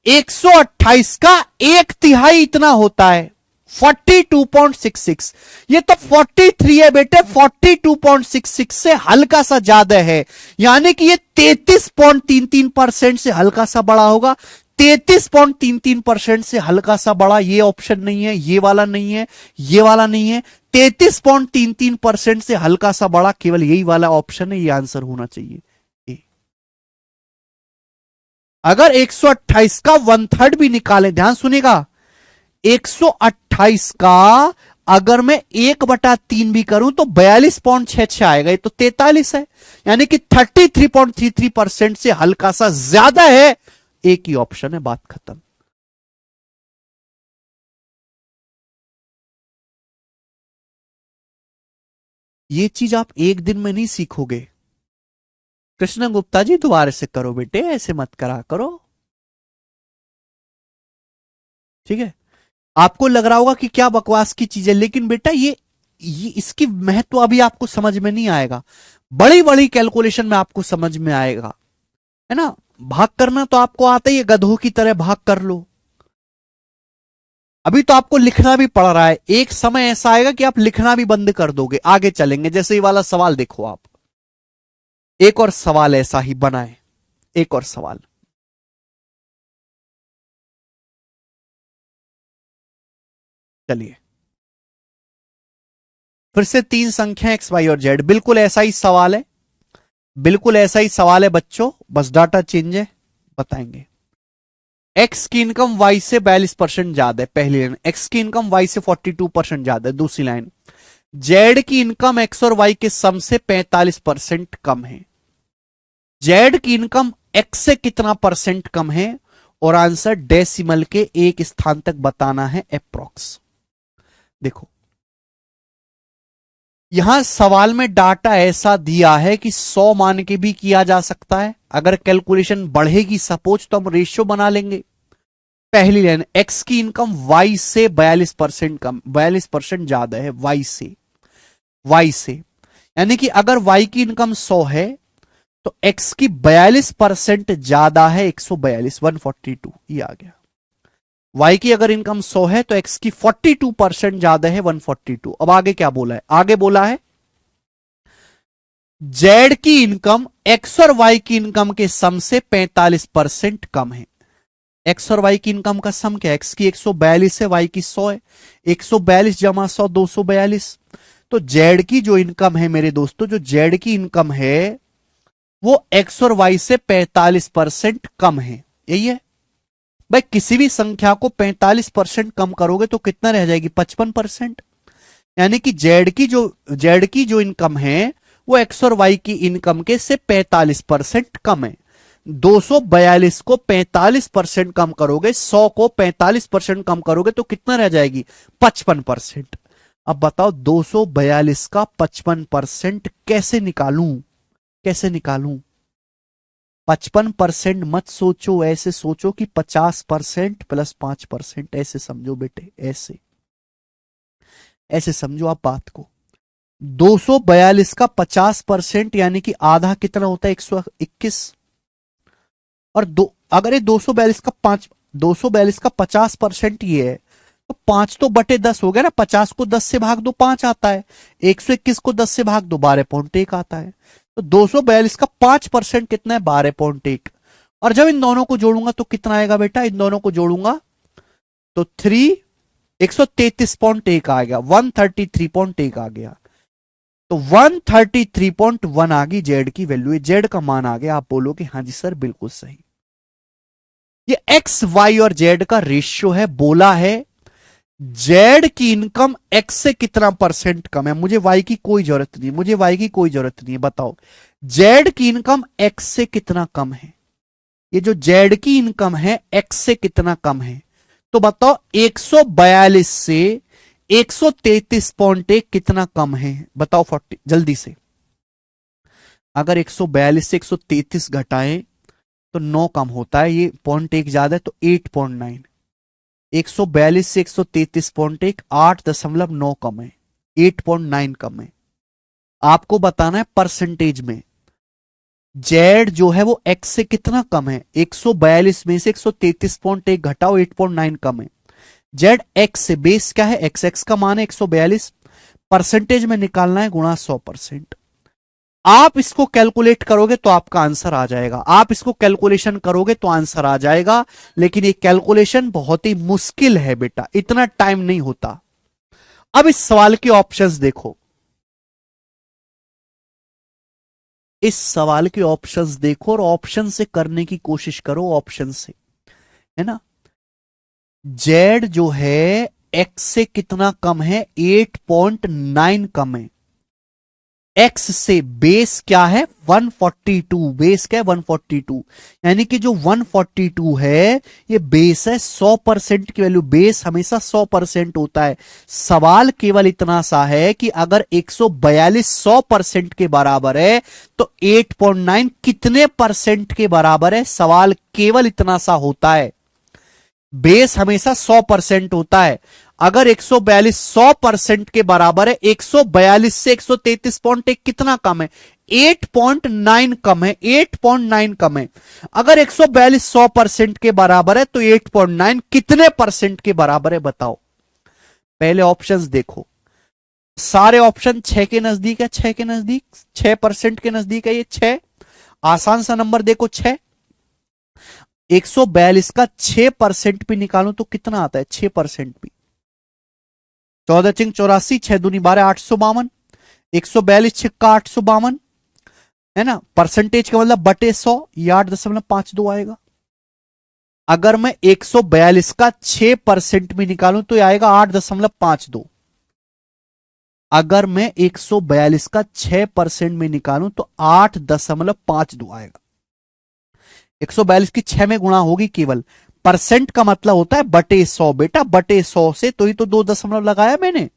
128 का 1/3 इतना होता है। 42.66। ये तो 43 है बेटे, 42.66 से हल्का सा ज्यादा है, यानी कि ये 33.33% से हल्का सा बड़ा होगा। 33.33% से हल्का सा बड़ा, ये ऑप्शन नहीं है, ये वाला नहीं है, ये वाला नहीं है। 33.33% से हल्का सा बड़ा केवल यही वाला ऑप्शन है, ये आंसर होना चाहिए। अगर 128 का 1/3 भी निकालें, ध्यान सुनिएगा, 128 का अगर मैं 1/3 भी करूं तो 42.66 आएगा, ये तो 43 है, यानी कि 33.33% से हल्का सा ज्यादा है। एक ही ऑप्शन है, बात खत्म। ये चीज आप एक दिन में नहीं सीखोगे। कृष्ण गुप्ता जी दोबारा से करो बेटे, ऐसे मत करा करो, ठीक है। आपको लग रहा होगा कि क्या बकवास की चीज है, लेकिन बेटा ये इसकी महत्व अभी आपको समझ में नहीं आएगा। बड़ी बड़ी कैलकुलेशन में आपको समझ में आएगा, है ना। भाग करना तो आपको आता ही है, गधों की तरह भाग कर लो। अभी तो आपको लिखना भी पड़ रहा है, एक समय ऐसा आएगा कि आप लिखना भी बंद कर दोगे। आगे चलेंगे, जैसे ये वाला सवाल देखो आप, एक और सवाल ऐसा ही बनाए, एक और सवाल। चलिए, फिर से 3 संख्या एक्स वाई और जेड, बिल्कुल ऐसा ही सवाल है, बिल्कुल ऐसा ही सवाल है बच्चों, बस डाटा चेंज है, बताएंगे। एक्स की इनकम वाई से 42% ज्यादा है, पहली लाइन। एक्स की इनकम वाई से 42% ज्यादा है, दूसरी लाइन। जेड की इनकम एक्स और वाई के सम से 45% कम है। जेड की इनकम एक्स से कितना परसेंट कम है, और आंसर डेसिमल के एक स्थान तक बताना है, अप्रोक्स। देखो, यहां सवाल में डाटा ऐसा दिया है कि 100 मान के भी किया जा सकता है। अगर कैलकुलेशन बढ़ेगी सपोज, तो हम रेशियो बना लेंगे। पहली लाइन, एक्स की इनकम वाई से 42% कम, 42% ज्यादा है वाई से, यानी कि अगर वाई की इनकम 100 है तो एक्स की 42% ज्यादा है, 142, 142, ये आ गया। वाई की अगर इनकम 100 है तो एक्स की 42% ज्यादा है, 142। अब आगे क्या बोला है, आगे बोला है जेड की इनकम एक्स और वाई की इनकम के सम से 45% कम है। एक्स और वाई की इनकम का सम क्या है, एक्स की 142 है, वाई की 100 है। 142 जमा 100, 242। तो जेड की जो इनकम है मेरे दोस्तों, जो जेड की इनकम है वो एक्स और वाई से 45% कम है, यही है भाई। किसी भी संख्या को 45% कम करोगे तो कितना रह जाएगी, 55%। यानी कि जेड की जो इनकम है वो एक्स और वाई की इनकम के से 45% कम है। 242 को 45% कम करोगे, 100 को 45% कम करोगे तो कितना रह जाएगी, 55%। अब बताओ 242 का 55% कैसे निकालूं, कैसे निकालूं। 55% मत सोचो, ऐसे सोचो कि 50% प्लस 5%, ऐसे समझो बेटे, ऐसे ऐसे समझो आप बात को। 242 का 50% यानी कि आधा कितना होता है, 121। और अगर ये 242 का 50% ये है तो 5 तो बटे 10 हो गया ना। 50 को 10 से भाग दो 5 आता है, 121 को 10 से भाग दो 12.1 आता है। तो 242 का 5% कितना है, 12.1। और जब इन दोनों को जोड़ूंगा तो कितना आएगा बेटा, इन दोनों को जोड़ूंगा तो 133.1 आ गया, 133.1 आ गया। तो 133.1 आ गई जेड की वैल्यू, जेड का मान आ गया। आप बोलोगे हाँ जी सर बिल्कुल सही। ये एक्स वाई और जेड का रेशियो है। बोला है जेड की इनकम एक्स से कितना परसेंट कम है। मुझे वाई की कोई जरूरत नहीं, मुझे वाई की कोई जरूरत नहीं है। बताओ जेड की इनकम एक्स से कितना कम है। ये जो जेड की इनकम है एक्स से कितना कम है, तो बताओ 142 से 133.1 कितना कम है, बताओ 40 जल्दी से। अगर 142 से 133 घटाएं तो 9 कम होता है, ये 0.1 ज्यादा है तो 8.9। 142 से 133.1 8.9 कम है, 8.9 कम है। आपको बताना है परसेंटेज में जेड जो है वो एक्स से कितना कम है। 142 में से 133.1 घटाओ 8.9 कम है। जेड एक्स से, बेस क्या है एक्स, एक्स का मान है 142, परसेंटेज में निकालना है गुणा 100%। आप इसको कैलकुलेट करोगे तो आपका आंसर आ जाएगा, आप इसको कैलकुलेशन करोगे तो आंसर आ जाएगा, लेकिन ये कैलकुलेशन बहुत ही मुश्किल है बेटा, इतना टाइम नहीं होता। अब इस सवाल के ऑप्शंस देखो, इस सवाल के ऑप्शंस देखो और ऑप्शन से करने की कोशिश करो, ऑप्शन से, है ना। जेड जो है एक्स से कितना कम है, 8.9 कम है। एक्स से बेस क्या है 142, बेस क्या है 142, यानी कि जो 142 है ये बेस है, 100% की वैल्यू, बेस हमेशा 100% होता है। सवाल केवल इतना सा है कि अगर 142 100% के बराबर है तो 8.9 कितने परसेंट के बराबर है, सवाल केवल इतना सा होता है। बेस हमेशा 100% होता है, अगर 142 100% के बराबर है, 142 से 133.1 कितना कम है, 8.9 कम है, 8.9 कम है। अगर 142 100% के बराबर है तो 8.9 कितने परसेंट के बराबर है बताओ। पहले ऑप्शंस देखो, सारे ऑप्शन 6 के नजदीक है, 6 के नजदीक, 6% के नजदीक है, ये 6 आसान सा नंबर देखो 6। 142 का 6% भी निकालू तो कितना आता है, 6% भी, 14 चिंग 84, 6 दूनी 12, 852, 142 छिक्का 852, है ना। परसेंटेज का मतलब बटे 100, ये 8.52 आएगा। अगर मैं 142 का 6% भी निकालूं तो ये आएगा 8.52। अगर मैं 142 का 6% में निकालूं तो 8.52 आएगा। 142 की 6 में गुणा होगी केवल, परसेंट का मतलब होता है बटे 100 बेटा, बटे 100 से, तो ही तो 2 दशमलव लगाया मैंने।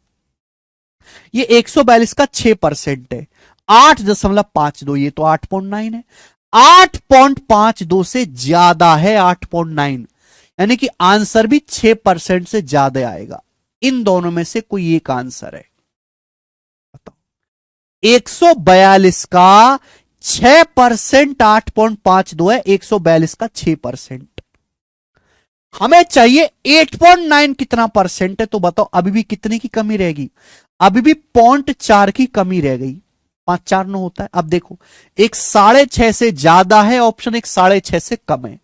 ये 142 का 6% है, 8.52, ये तो 8.9 है, 8.52 से ज्यादा है 8.9, यानी कि आंसर भी 6% से ज्यादा आएगा। इन दोनों में से कोई एक आंसर है, बताओ। 142 का 6% 8.52 है, 142 का 6%, हमें चाहिए 8.9 कितना परसेंट है, तो बताओ अभी भी कितने की कमी रहेगी, अभी भी 0.4 की कमी रह गई, 5 4 9 होता है। अब देखो, एक 6.5 से ज्यादा है ऑप्शन, एक 6.5 से कम है।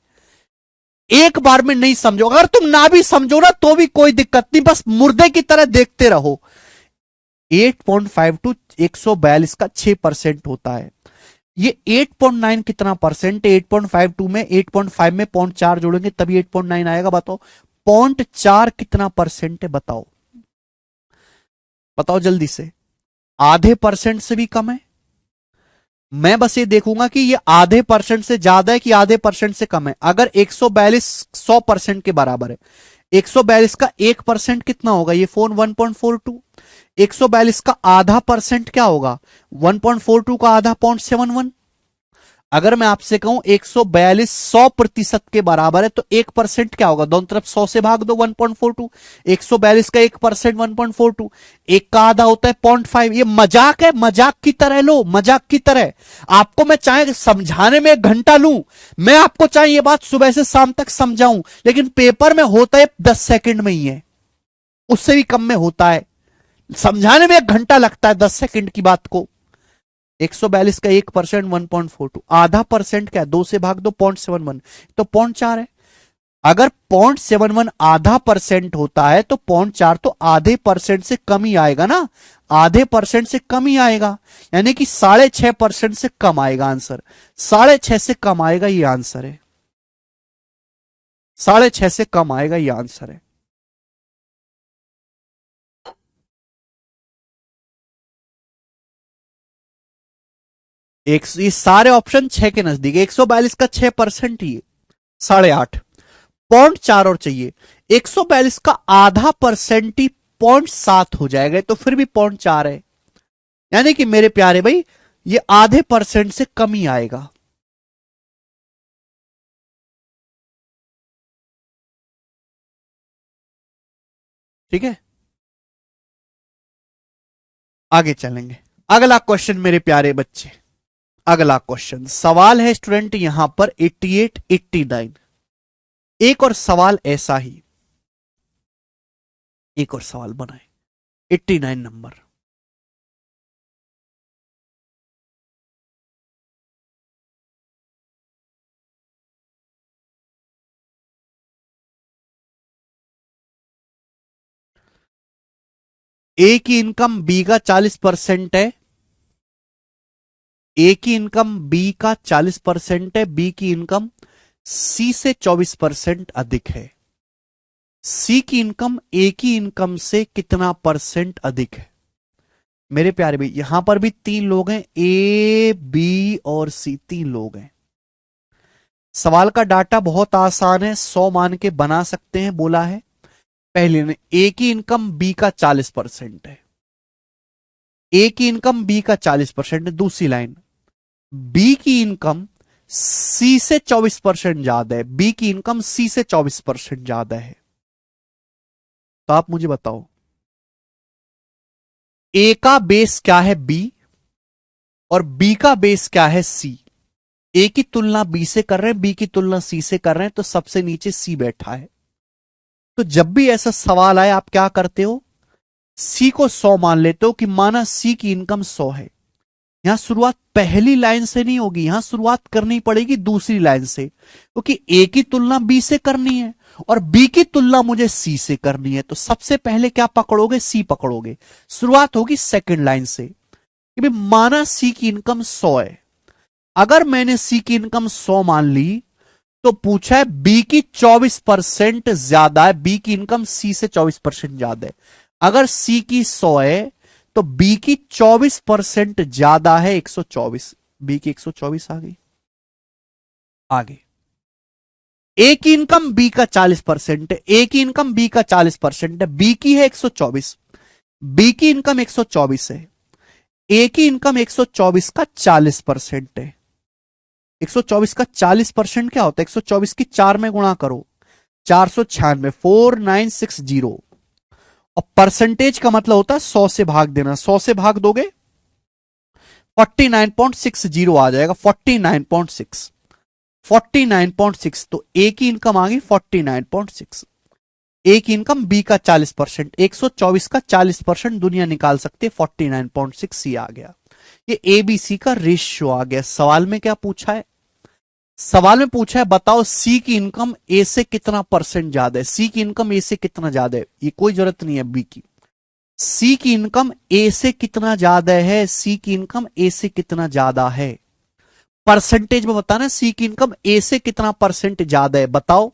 एक बार में नहीं समझो, अगर तुम ना भी समझो ना तो भी कोई दिक्कत नहीं, बस मुर्दे की तरह देखते रहो। 8.52 142 का 6% होता है, ये 8.9 कितना परसेंट है, 8.52 में 8.5 में 0.4 जोड़ेंगे तभी 8.9 आएगा, बताओ 0.4 कितना परसेंट है, बताओ बताओ जल्दी से। आधे परसेंट से भी कम है, मैं बस ये देखूंगा कि ये आधे परसेंट से ज्यादा है कि आधे परसेंट से कम है। अगर 142 100% के बराबर है, 142 का 1% कितना होगा, ये फोन 1.42, 142 का आधा परसेंट क्या होगा, 1.42 का आधा 0.71। अगर मैं आपसे कहूं 142 100% के बराबर है तो 1% क्या होगा, दोनों तरफ 100 से भाग दो, 1.42, 142 का 1% 1.42, एक का आधा होता है 0.5। ये मजाक है, मजाक की तरह लो, मजाक की तरह। आपको मैं चाहे समझाने में 1 घंटा लूं, मैं आपको चाहे ये बात सुबह से शाम तक समझाऊं, लेकिन पेपर में होता है 10 सेकंड में ही है, उससे भी कम में होता है। समझाने में 1 घंटा लगता है 10 सेकंड की बात को। 142 का 1% 1.42, आधा परसेंट क्या है, 2 से भाग दो 0.71, तो 0.4 है। अगर 0.71 आधा परसेंट होता है तो 0.4 तो आधे परसेंट से कम ही आएगा ना, आधे परसेंट से कम ही आएगा, यानी कि 6.5% से कम आएगा आंसर, 6.5 से कम आएगा, ये आंसर है, 6.5 से कम आएगा, ये आंसर है। ये सारे ऑप्शन 6 के नजदीक, 142 का 6% ही है 8.5, 0.4 और चाहिए, 142 का आधा परसेंट ही 0.7 हो जाएगा, तो फिर भी 0.4 है, यानी कि मेरे प्यारे भाई ये आधे परसेंट से कम ही आएगा। ठीक है, आगे चलेंगे। अगला क्वेश्चन मेरे प्यारे बच्चे, अगला क्वेश्चन सवाल है स्टूडेंट यहां पर 88 89, एक और सवाल ऐसा ही, एक और सवाल बनाए। 89 नंबर। ए की इनकम बी का 40% है। ए की इनकम बी का 40% है, बी की इनकम सी से 24% अधिक है। सी की इनकम ए की इनकम से कितना परसेंट अधिक है? मेरे प्यारे भाई, यहां पर भी तीन लोग हैं, ए बी और सी, तीन लोग हैं। सवाल का डाटा बहुत आसान है, 100 मान के बना सकते हैं, बोला है पहले ने। ए की इनकम बी का 40% है। ए की इनकम बी का 40% है। दूसरी लाइन, बी की इनकम सी से 24% ज्यादा है। बी की इनकम सी से 24% ज्यादा है। तो आप मुझे बताओ, ए का बेस क्या है बी, और बी का बेस क्या है सी। ए की तुलना बी से कर रहे हैं, बी की तुलना सी से कर रहे हैं, तो सबसे नीचे सी बैठा है। तो जब भी ऐसा सवाल आए आप क्या करते हो, सी को 100 मान लेते हो कि माना सी की इनकम 100 है। यहां शुरुआत पहली लाइन से नहीं होगी, यहां शुरुआत करनी पड़ेगी दूसरी लाइन से, क्योंकि ए की तुलना बी से करनी है और बी की तुलना मुझे सी से करनी है। तो सबसे पहले क्या पकड़ोगे, सी पकड़ोगे। शुरुआत होगी सेकंड लाइन से कि भाई माना सी की इनकम 100 है। अगर मैंने सी की इनकम 100 मान ली, तो पूछा है बी की 24% ज्यादा है, बी की इनकम सी से 24% ज्यादा है। अगर सी की 100 है तो बी की 24% ज्यादा है, 124। बी की 124 आ गई। आगे, ए की इनकम बी का 40% है। ए की इनकम बी का 40% है, बी की है 124। बी की इनकम 124 है। ए की इनकम 124 का 40% है। 124 का 40% क्या होता है? 124 की 4 में गुणा करो, 496, 4960। और परसेंटेज का मतलब होता है 100 से भाग देना। 100 से भाग दोगे 49.60 आ जाएगा। 49.6, 49.6। तो ए की इनकम आ गई 49.6। ए की इनकम बी का 40%, 124 का 40% दुनिया निकाल सकते है, 49.6 ये आ गया। ये एबीसी का रेशियो आ गया। सवाल में क्या पूछा है? सवाल में पूछा है बताओ सी की इनकम ए से कितना परसेंट ज्यादा है। सी की इनकम ए से कितना ज्यादा है, ये कोई जरूरत नहीं है बी की। सी की इनकम ए से कितना ज्यादा है, सी की इनकम ए से कितना ज्यादा है, परसेंटेज में बताना। सी की इनकम ए से कितना परसेंट ज्यादा है बताओ।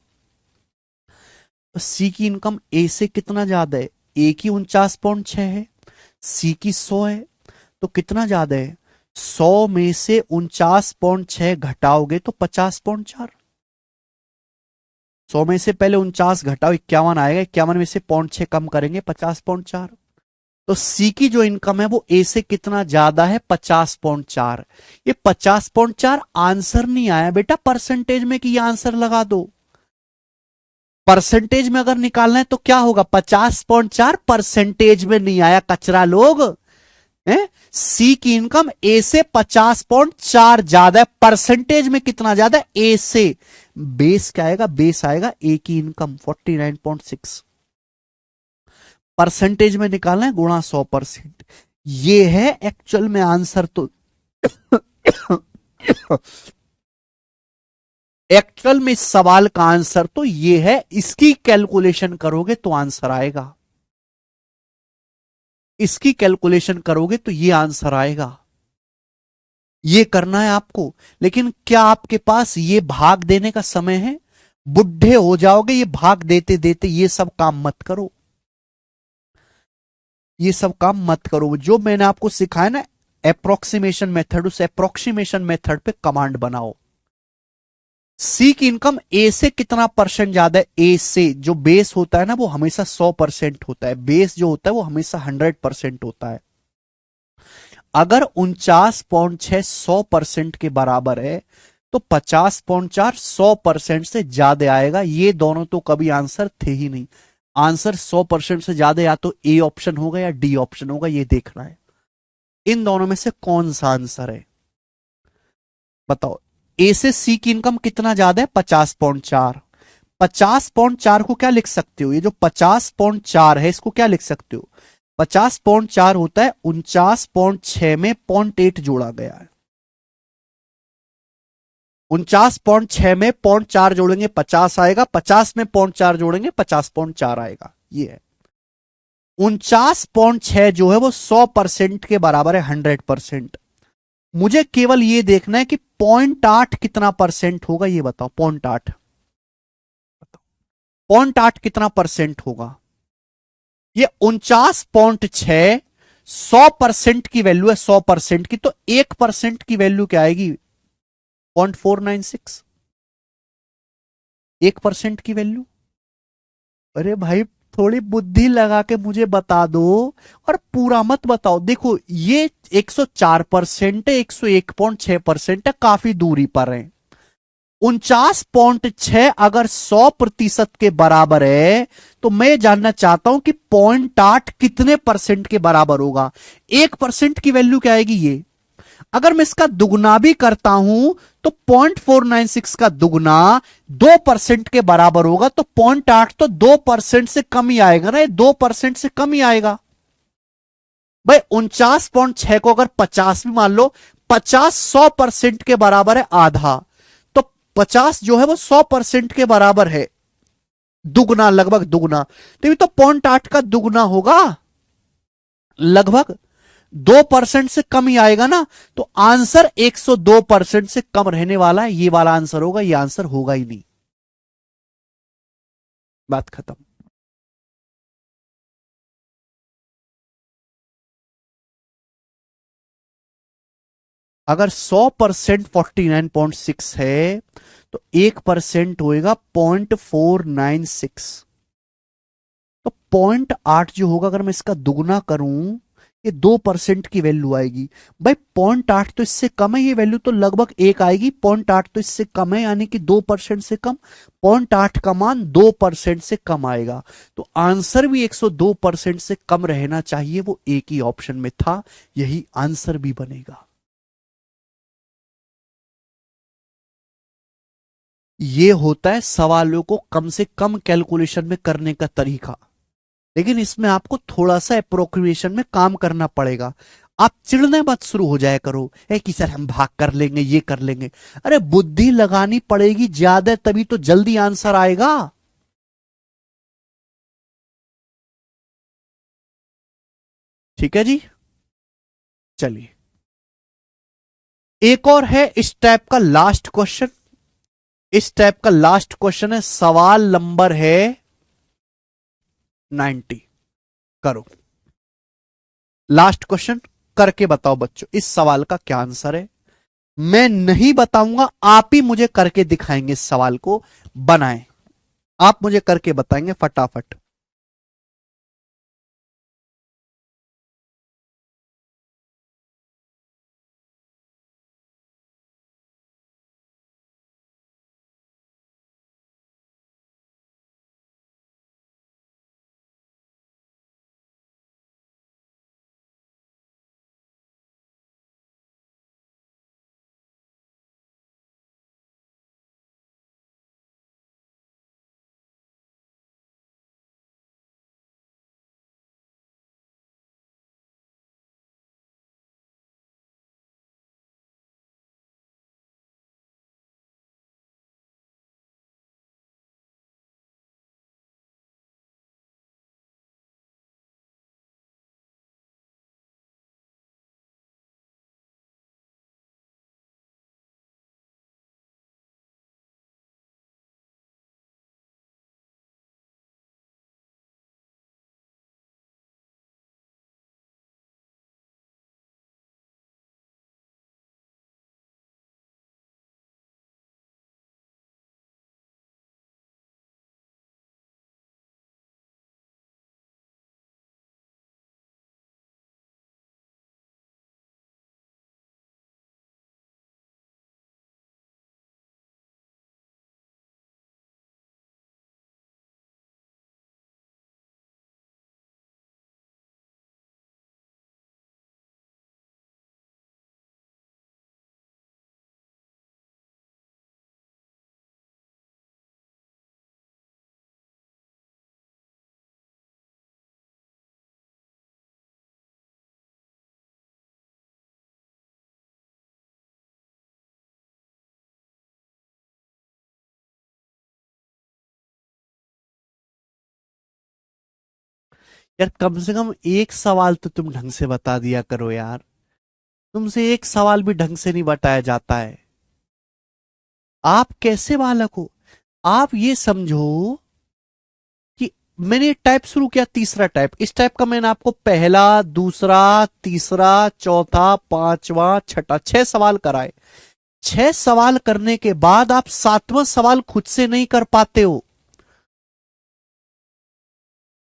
तो सी की इनकम ए से कितना ज्यादा है? ए की 49.6 है, सी की 100 है, तो कितना ज्यादा है? 100 में से 49.6 घटाओगे तो 50.4। 100 में से पहले 49 घटाओ, 51 आएगा। 51 में से 0.6 कम करेंगे, 50.4। तो सी की जो इनकम है वो ए से कितना ज्यादा है? 50.4। ये 50.4 आंसर नहीं आया बेटा परसेंटेज में कि ये आंसर लगा दो। परसेंटेज में अगर निकालना है तो क्या होगा? 50.4 परसेंटेज में नहीं आया, कचरा लोग है। सी की इनकम ए से 50.4 ज्यादा है, परसेंटेज में कितना ज्यादा है? ए से। बेस क्या आएगा? बेस आएगा ए की इनकम 49.6। परसेंटेज में निकालना है गुणा 100%। ये है एक्चुअल में आंसर। तो एक्चुअल में इस सवाल का आंसर तो ये है, इसकी कैलकुलेशन करोगे तो आंसर आएगा। इसकी कैलकुलेशन करोगे तो ये आंसर आएगा। ये करना है आपको। लेकिन क्या आपके पास ये भाग देने का समय है? बुढ़े हो जाओगे ये भाग देते देते। ये सब काम मत करो, ये सब काम मत करो। जो मैंने आपको सिखाया ना अप्रोक्सीमेशन मेथड, उस अप्रोक्सीमेशन मेथड पे कमांड बनाओ। सी की इनकम ए से कितना परसेंट ज्यादा है? ए से। जो बेस होता है ना वो हमेशा 100% होता है। बेस जो होता है वो हमेशा 100% होता है। अगर 49.6 100% के बराबर है तो 50.4 100% से ज्यादा आएगा। ये दोनों तो कभी आंसर थे ही नहीं। आंसर 100% से ज्यादा या तो ए ऑप्शन होगा या डी ऑप्शन होगा, ये देखना है। इन दोनों में से कौन सा आंसर है बताओ। ए से सी की इनकम कितना ज्यादा है? 50.4। 50.4 को क्या लिख सकते हो, ये जो 50.4 है इसको क्या लिख सकते हो, 50.4 होता है 49.6 में 0.8 जोड़ा गया है। 49.6 में 0.4 जोड़ेंगे 50 आएगा, 50 में 0.4 जोड़ेंगे 50.4 आएगा, ये है। 49.6 जो है वो 100% के बराबर है, 100%। मुझे केवल ये देखना है कि 0.8 कितना परसेंट होगा, ये बताओ। 0.8, 0.8 कितना परसेंट होगा। ये 49.6 100% की वैल्यू है, 100% की, तो 1% की वैल्यू क्या आएगी, 0.496। 1% की वैल्यू, अरे भाई थोड़ी बुद्धि लगा के मुझे बता दो, और पूरा मत बताओ। देखो ये 104% है, 101.6% है, काफी दूरी पर है। 49.6 अगर 100% के बराबर है, तो मैं जानना चाहता हूं कि 0.8 कितने परसेंट के बराबर होगा। 1% की वैल्यू क्या आएगी ये। अगर मैं इसका दुगना भी करता हूं तो 0.496 का दुगना 2% के बराबर होगा, तो 0.8 तो 2% से कम ही आएगा ना, ये 2% से कम ही आएगा। भाई 49.6 को अगर 50 भी मान लो, 50 100% के बराबर है, आधा, तो 50 जो है वो 100% के बराबर है, दुगना, लगभग दुगना, तो ये तो 0.8 का दुगना होगा, लगभग 2% से कम ही आएगा ना। तो आंसर 102% से कम रहने वाला है, ये वाला आंसर होगा, ये आंसर होगा ही नहीं। बात खत्म। अगर 100% 49.6 है, तो 1% होएगा 0.496, तो 0.8 जो होगा, अगर मैं इसका दुगना करूं, ये 2% की वैल्यू आएगी। भाई 0.8 तो इससे कम है, ये वैल्यू तो लगभग एक आएगी, 0.8 तो इससे कम है, यानी कि 2% से कम। 0.8 का मान 2% से कम आएगा, तो आंसर भी 102% से कम रहना चाहिए, वो एक ही ऑप्शन में था, यही आंसर भी बनेगा। ये होता है सवालों को कम से कम कैलकुलेशन में करने का तरीका, लेकिन इसमें आपको थोड़ा सा अप्रोक्रिएशन में काम करना पड़ेगा। आप चिढ़ने मत शुरू हो जाया करो, है कि सर हम भाग कर लेंगे, ये कर लेंगे। अरे बुद्धि लगानी पड़ेगी ज्यादा, तभी तो जल्दी आंसर आएगा। ठीक है जी, चलिए एक और है इस टाइप का लास्ट क्वेश्चन। इस टाइप का लास्ट क्वेश्चन है, सवाल नंबर है 90। करो लास्ट क्वेश्चन, करके बताओ बच्चों इस सवाल का क्या आंसर है। मैं नहीं बताऊंगा, आप ही मुझे करके दिखाएंगे, इस सवाल को बनाएं, आप मुझे करके बताएंगे फटाफट। यार कम से कम एक सवाल तो तुम ढंग से बता दिया करो यार, तुमसे एक सवाल भी ढंग से नहीं बताया जाता है। आप कैसे बालक हो? आप ये समझो कि मैंने टाइप शुरू किया, तीसरा टाइप, इस टाइप का मैंने आपको पहला, दूसरा, तीसरा, चौथा, पांचवा, छठा, 6 सवाल कराए। 6 सवाल करने के बाद आप 7वां सवाल खुद से नहीं कर पाते हो।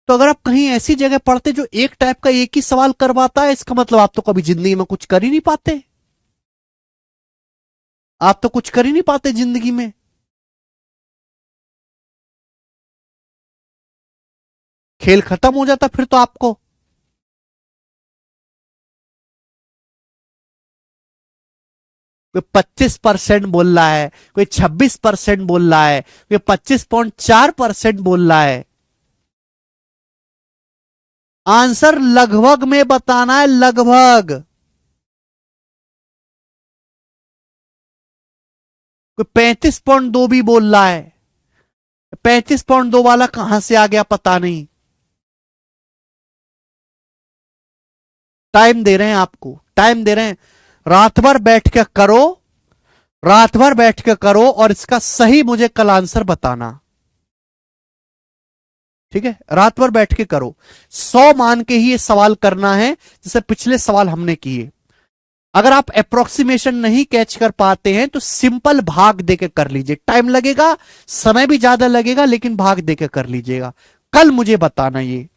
तो अगर आप कहीं ऐसी जगह पढ़ते जो एक टाइप का एक ही सवाल करवाता है, इसका मतलब आप तो कभी जिंदगी में कुछ कर ही नहीं पाते। आप तो कुछ कर ही नहीं पाते जिंदगी में। खेल खत्म हो जाता फिर तो आपको। कोई 25% बोल रहा है, कोई 26% बोल रहा है, कोई 25.4% बोल रहा है। आंसर लगभग में बताना है, लगभग। कोई 35.2 भी बोल रहा है, 35.2 वाला कहां से आ गया पता नहीं। टाइम दे रहे हैं आपको, टाइम दे रहे हैं। रात भर बैठ के करो, रात भर बैठ के करो और इसका सही मुझे कल आंसर बताना। ठीक है, रात भर बैठ के करो। 100 मान के ही ये सवाल करना है जैसे पिछले सवाल हमने किए। अगर आप अप्रोक्सीमेशन नहीं कैच कर पाते हैं तो सिंपल भाग देके कर लीजिए, टाइम लगेगा, समय भी ज्यादा लगेगा, लेकिन भाग देके कर लीजिएगा। कल मुझे बताना ये।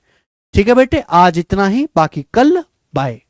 ठीक है बेटे, आज इतना ही, बाकी कल। बाय।